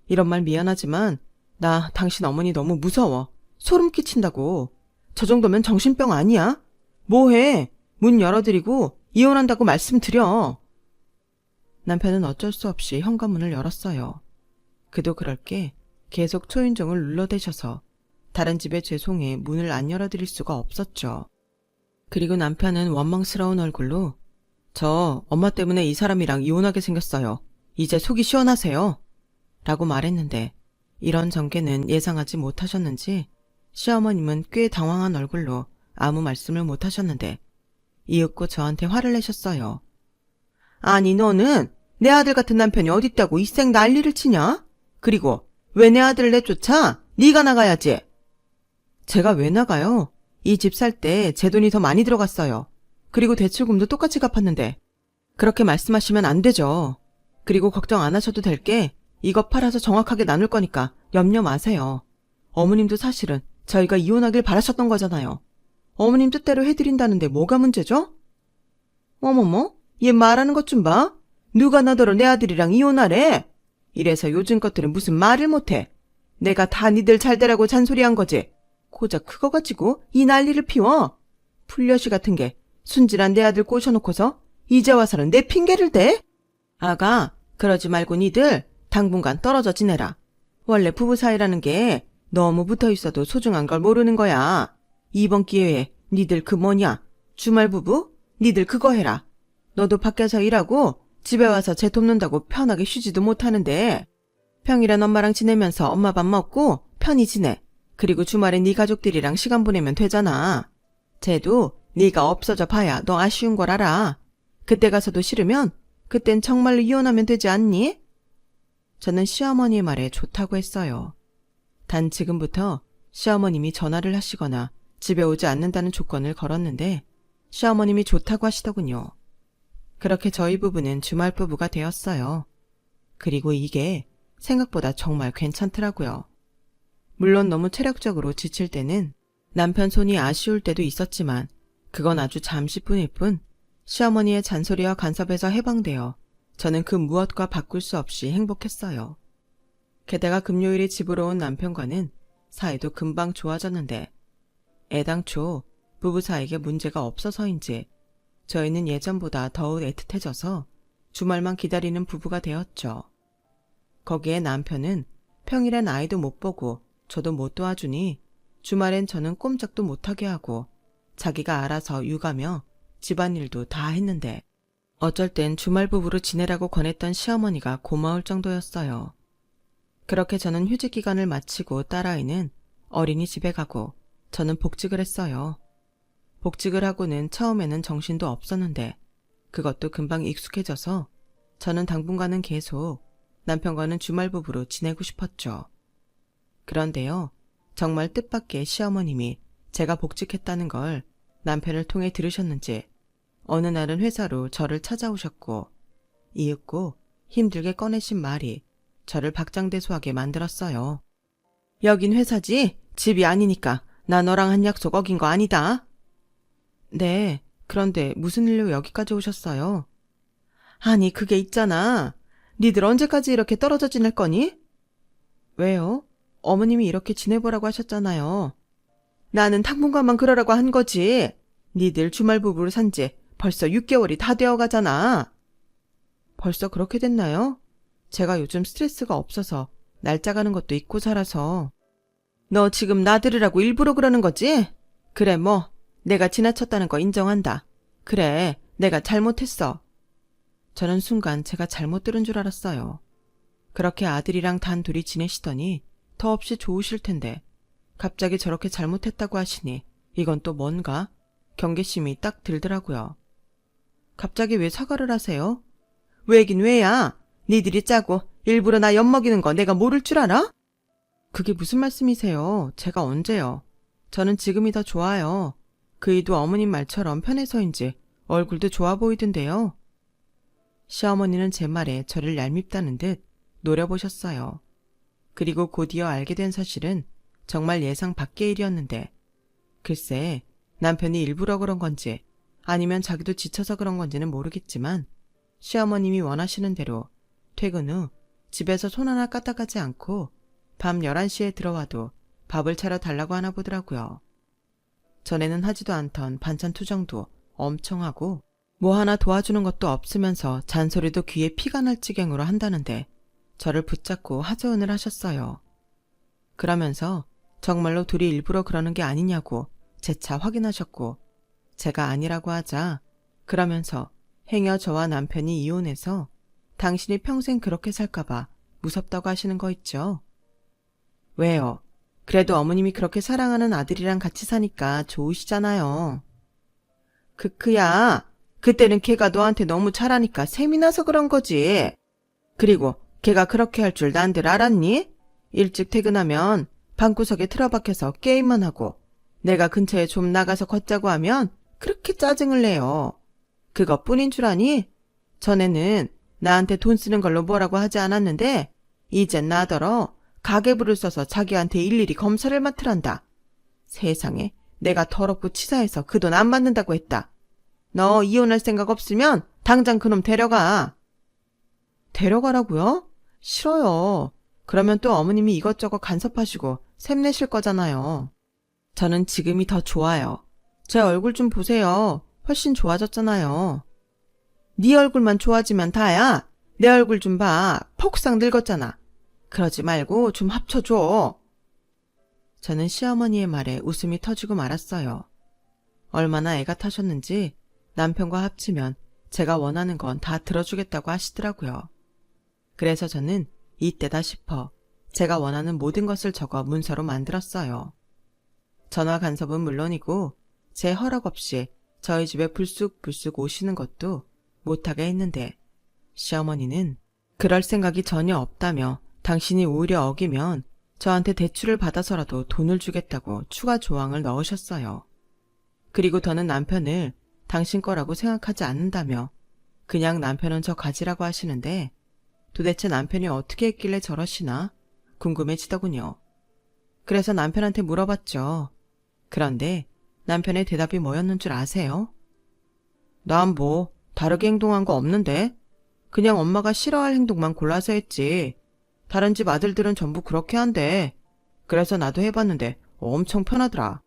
이런 말 미안하지만 나 당신 어머니 너무 무서워. 소름 끼친다고. 저 정도면 정신병 아니야? 뭐해? 문 열어드리고 이혼한다고 말씀드려. 남편은 어쩔 수 없이 현관문을 열었어요. 그도 그럴 게 계속 초인종을 눌러대셔서 다른 집에 죄송해 문을 안 열어드릴 수가 없었죠. 그리고 남편은 원망스러운 얼굴로 저 엄마 때문에 이 사람이랑 이혼하게 생겼어요. 이제 속이 시원하세요. 라고 말했는데 이런 전개는 예상하지 못하셨는지 시어머님은 꽤 당황한 얼굴로 아무 말씀을 못하셨는데 이윽고 저한테 화를 내셨어요. 아니 너는 내 아들 같은 남편이 어딨다고 이생 난리를 치냐? 그리고 왜 내 아들을 내쫓아? 네가 나가야지. 제가 왜 나가요? 이 집 살 때 제 돈이 더 많이 들어갔어요. 그리고 대출금도 똑같이 갚았는데 그렇게 말씀하시면 안 되죠. 그리고 걱정 안 하셔도 될 게 이거 팔아서 정확하게 나눌 거니까 염려 마세요. 어머님도 사실은 저희가 이혼하길 바라셨던 거잖아요. 어머님 뜻대로 해드린다는데 뭐가 문제죠? 어머머, 얘 말하는 것 좀 봐. 누가 나더러 내 아들이랑 이혼하래? 이래서 요즘 것들은 무슨 말을 못해. 내가 다 니들 잘되라고 잔소리한 거지. 고작 그거 가지고 이 난리를 피워. 풀려시 같은 게 순진한 내 아들 꼬셔놓고서 이제 와서는 내 핑계를 대? 아가, 그러지 말고 니들 당분간 떨어져 지내라. 원래 부부 사이라는 게 너무 붙어있어도 소중한 걸 모르는 거야. 이번 기회에 니들 그 뭐냐? 주말 부부? 니들 그거 해라. 너도 밖에서 일하고 집에 와서 쟤 돕는다고 편하게 쉬지도 못하는데 평일엔 엄마랑 지내면서 엄마 밥 먹고 편히 지내. 그리고 주말엔 네 가족들이랑 시간 보내면 되잖아. 쟤도 네가 없어져 봐야 너 아쉬운 걸 알아. 그때 가서도 싫으면 그땐 정말로 이혼하면 되지 않니? 저는 시어머니의 말에 좋다고 했어요. 단 지금부터 시어머님이 전화를 하시거나 집에 오지 않는다는 조건을 걸었는데 시어머님이 좋다고 하시더군요. 그렇게 저희 부부는 주말 부부가 되었어요. 그리고 이게 생각보다 정말 괜찮더라고요. 물론 너무 체력적으로 지칠 때는 남편 손이 아쉬울 때도 있었지만 그건 아주 잠시뿐일 뿐 시어머니의 잔소리와 간섭에서 해방되어 저는 그 무엇과 바꿀 수 없이 행복했어요. 게다가 금요일에 집으로 온 남편과는 사이도 금방 좋아졌는데 애당초 부부 사이에 문제가 없어서인지 저희는 예전보다 더욱 애틋해져서 주말만 기다리는 부부가 되었죠. 거기에 남편은 평일엔 아이도 못 보고 저도 못 도와주니 주말엔 저는 꼼짝도 못하게 하고 자기가 알아서 육아며 집안일도 다 했는데 어쩔 땐 주말 부부로 지내라고 권했던 시어머니가 고마울 정도였어요. 그렇게 저는 휴직 기간을 마치고 딸아이는 어린이집에 가고 저는 복직을 했어요. 복직을 하고는 처음에는 정신도 없었는데 그것도 금방 익숙해져서 저는 당분간은 계속 남편과는 주말 부부로 지내고 싶었죠. 그런데요, 정말 뜻밖의 시어머님이 제가 복직했다는 걸 남편을 통해 들으셨는지 어느 날은 회사로 저를 찾아오셨고 이윽고 힘들게 꺼내신 말이 저를 박장대소하게 만들었어요. 여긴 회사지? 집이 아니니까 나 너랑 한 약속 어긴 거 아니다. 네, 그런데 무슨 일로 여기까지 오셨어요? 아니 그게 있잖아. 니들 언제까지 이렇게 떨어져 지낼 거니? 왜요? 어머님이 이렇게 지내보라고 하셨잖아요. 나는 당분간만 그러라고 한 거지. 니들 주말 부부로 산 지 벌써 6개월이 다 되어 가잖아. 벌써 그렇게 됐나요? 제가 요즘 스트레스가 없어서 날짜 가는 것도 잊고 살아서. 너 지금 나 들으라고 일부러 그러는 거지? 그래 뭐 내가 지나쳤다는 거 인정한다. 그래 내가 잘못했어. 저는 순간 제가 잘못 들은 줄 알았어요. 그렇게 아들이랑 단둘이 지내시더니 더없이 좋으실 텐데 갑자기 저렇게 잘못했다고 하시니 이건 또 뭔가 경계심이 딱 들더라고요. 갑자기 왜 사과를 하세요? 왜긴 왜야? 니들이 짜고 일부러 나 엿먹이는 거 내가 모를 줄 알아? 그게 무슨 말씀이세요? 제가 언제요? 저는 지금이 더 좋아요. 그이도 어머님 말처럼 편해서인지 얼굴도 좋아 보이던데요. 시어머니는 제 말에 저를 얄밉다는 듯 노려보셨어요. 그리고 곧이어 알게 된 사실은 정말 예상 밖의 일이었는데, 글쎄 남편이 일부러 그런 건지 아니면 자기도 지쳐서 그런 건지는 모르겠지만 시어머님이 원하시는 대로 퇴근 후 집에서 손 하나 까딱하지 않고 밤 11시에 들어와도 밥을 차려 달라고 하나 보더라고요. 전에는 하지도 않던 반찬 투정도 엄청 하고 뭐 하나 도와주는 것도 없으면서 잔소리도 귀에 피가 날 지경으로 한다는데 저를 붙잡고 하소연을 하셨어요. 그러면서 정말로 둘이 일부러 그러는 게 아니냐고 재차 확인하셨고, 제가 아니라고 하자 그러면서 행여 저와 남편이 이혼해서 당신이 평생 그렇게 살까봐 무섭다고 하시는 거 있죠. 왜요? 그래도 어머님이 그렇게 사랑하는 아들이랑 같이 사니까 좋으시잖아요. 크크야, 그때는 걔가 너한테 너무 잘하니까 셈이 나서 그런 거지. 그리고 걔가 그렇게 할 줄 난들 알았니? 일찍 퇴근하면 방구석에 틀어박혀서 게임만 하고 내가 근처에 좀 나가서 걷자고 하면 그렇게 짜증을 내요. 그것뿐인 줄 아니? 전에는 나한테 돈 쓰는 걸로 뭐라고 하지 않았는데 이젠 나더러 가계부를 써서 자기한테 일일이 검사를 맡으란다. 세상에, 내가 더럽고 치사해서 그 돈 안 받는다고 했다. 너 이혼할 생각 없으면 당장 그놈 데려가. 데려가라고요? 싫어요. 그러면 또 어머님이 이것저것 간섭하시고 샘내실 거잖아요. 저는 지금이 더 좋아요. 제 얼굴 좀 보세요. 훨씬 좋아졌잖아요. 네 얼굴만 좋아지면 다야. 내 얼굴 좀 봐. 폭삭 늙었잖아. 그러지 말고 좀 합쳐줘. 저는 시어머니의 말에 웃음이 터지고 말았어요. 얼마나 애가 타셨는지 남편과 합치면 제가 원하는 건 다 들어주겠다고 하시더라고요. 그래서 저는 이때다 싶어 제가 원하는 모든 것을 적어 문서로 만들었어요. 전화 간섭은 물론이고 제 허락 없이 저희 집에 불쑥불쑥 오시는 것도 못하게 했는데, 시어머니는 그럴 생각이 전혀 없다며 당신이 오히려 어기면 저한테 대출을 받아서라도 돈을 주겠다고 추가 조항을 넣으셨어요. 그리고 더는 남편을 당신 거라고 생각하지 않는다며 그냥 남편은 저 가지라고 하시는데, 도대체 남편이 어떻게 했길래 저러시나 궁금해지더군요. 그래서 남편한테 물어봤죠. 그런데 남편의 대답이 뭐였는 줄 아세요? 난 뭐 다르게 행동한 거 없는데? 그냥 엄마가 싫어할 행동만 골라서 했지. 다른 집 아들들은 전부 그렇게 한대. 그래서 나도 해봤는데 엄청 편하더라.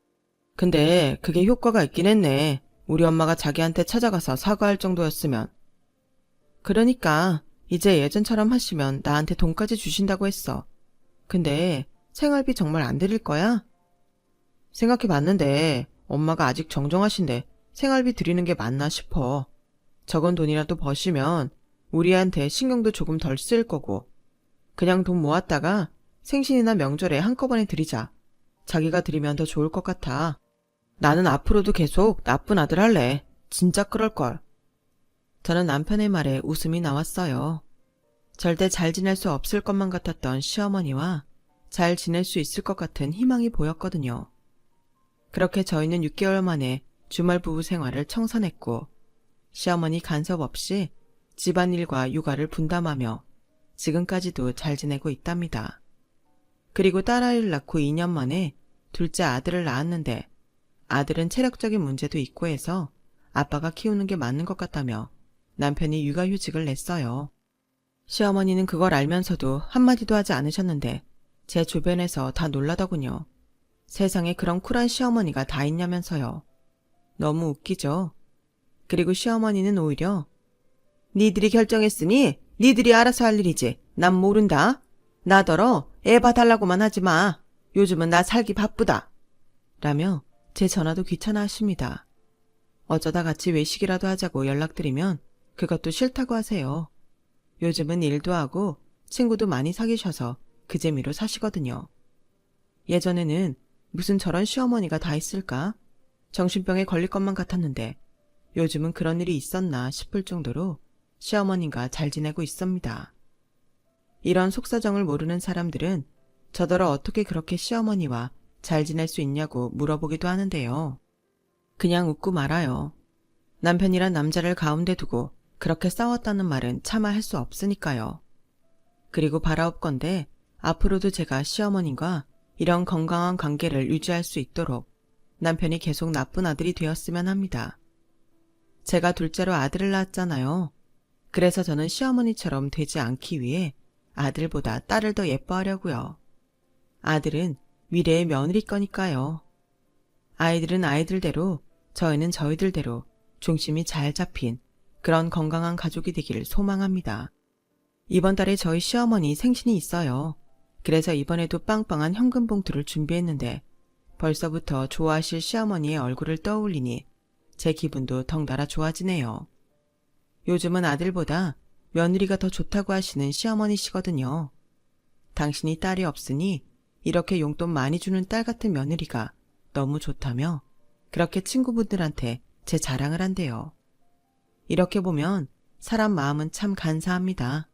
근데 그게 효과가 있긴 했네. 우리 엄마가 자기한테 찾아가서 사과할 정도였으면. 그러니까 이제 예전처럼 하시면 나한테 돈까지 주신다고 했어. 근데 생활비 정말 안 드릴 거야? 생각해봤는데 엄마가 아직 정정하신데 생활비 드리는 게 맞나 싶어. 적은 돈이라도 버시면 우리한테 신경도 조금 덜 쓰일 거고, 그냥 돈 모았다가 생신이나 명절에 한꺼번에 드리자. 자기가 드리면 더 좋을 것 같아. 나는 앞으로도 계속 나쁜 아들 할래. 진짜 그럴걸. 저는 남편의 말에 웃음이 나왔어요. 절대 잘 지낼 수 없을 것만 같았던 시어머니와 잘 지낼 수 있을 것 같은 희망이 보였거든요. 그렇게 저희는 6개월 만에 주말 부부 생활을 청산했고, 시어머니 간섭 없이 집안일과 육아를 분담하며 지금까지도 잘 지내고 있답니다. 그리고 딸아이를 낳고 2년 만에 둘째 아들을 낳았는데, 아들은 체력적인 문제도 있고 해서 아빠가 키우는 게 맞는 것 같다며 남편이 육아휴직을 냈어요. 시어머니는 그걸 알면서도 한마디도 하지 않으셨는데 제 주변에서 다 놀라더군요. 세상에 그런 쿨한 시어머니가 다 있냐면서요. 너무 웃기죠? 그리고 시어머니는 오히려 니들이 결정했으니 니들이 알아서 할 일이지. 난 모른다. 나더러 애 봐달라고만 하지 마. 요즘은 나 살기 바쁘다. 라며 제 전화도 귀찮아 하십니다. 어쩌다 같이 외식이라도 하자고 연락드리면 그것도 싫다고 하세요. 요즘은 일도 하고 친구도 많이 사귀셔서 그 재미로 사시거든요. 예전에는 무슨 저런 시어머니가 다 있을까? 정신병에 걸릴 것만 같았는데 요즘은 그런 일이 있었나 싶을 정도로 시어머니가 잘 지내고 있습니다. 이런 속사정을 모르는 사람들은 저더러 어떻게 그렇게 시어머니와 잘 지낼 수 있냐고 물어보기도 하는데요. 그냥 웃고 말아요. 남편이란 남자를 가운데 두고 그렇게 싸웠다는 말은 차마 할 수 없으니까요. 그리고 바라옵건대 앞으로도 제가 시어머님과 이런 건강한 관계를 유지할 수 있도록 남편이 계속 나쁜 아들이 되었으면 합니다. 제가 둘째로 아들을 낳았잖아요. 그래서 저는 시어머니처럼 되지 않기 위해 아들보다 딸을 더 예뻐하려고요. 아들은 미래의 며느리 거니까요. 아이들은 아이들대로, 저희는 저희들대로 중심이 잘 잡힌 그런 건강한 가족이 되기를 소망합니다. 이번 달에 저희 시어머니 생신이 있어요. 그래서 이번에도 빵빵한 현금 봉투를 준비했는데 벌써부터 좋아하실 시어머니의 얼굴을 떠올리니 제 기분도 덩달아 좋아지네요. 요즘은 아들보다 며느리가 더 좋다고 하시는 시어머니시거든요. 당신이 딸이 없으니 이렇게 용돈 많이 주는 딸 같은 며느리가 너무 좋다며 그렇게 친구분들한테 제 자랑을 한대요. 이렇게 보면 사람 마음은 참 간사합니다.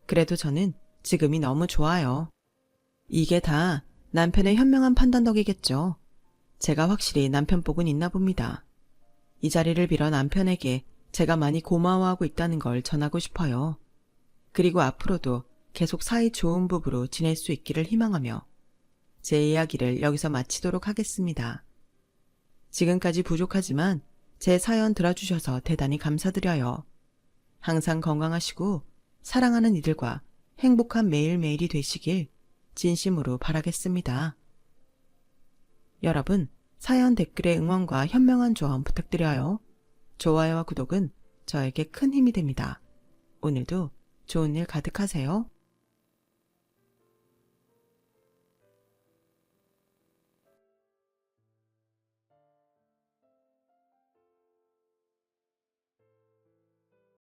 그래도 저는 지금이 너무 좋아요. 이게 다 남편의 현명한 판단 덕이겠죠. 제가 확실히 남편 복은 있나 봅니다. 이 자리를 빌어 남편에게 제가 많이 고마워하고 있다는 걸 전하고 싶어요. 그리고 앞으로도 계속 사이 좋은 부부로 지낼 수 있기를 희망하며 제 이야기를 여기서 마치도록 하겠습니다. 지금까지 부족하지만 제 사연 들어주셔서 대단히 감사드려요. 항상 건강하시고 사랑하는 이들과 행복한 매일매일이 되시길 진심으로 바라겠습니다. 여러분, 사연 댓글에 응원과 현명한 조언 부탁드려요. 좋아요와 구독은 저에게 큰 힘이 됩니다. 오늘도 좋은 일 가득하세요.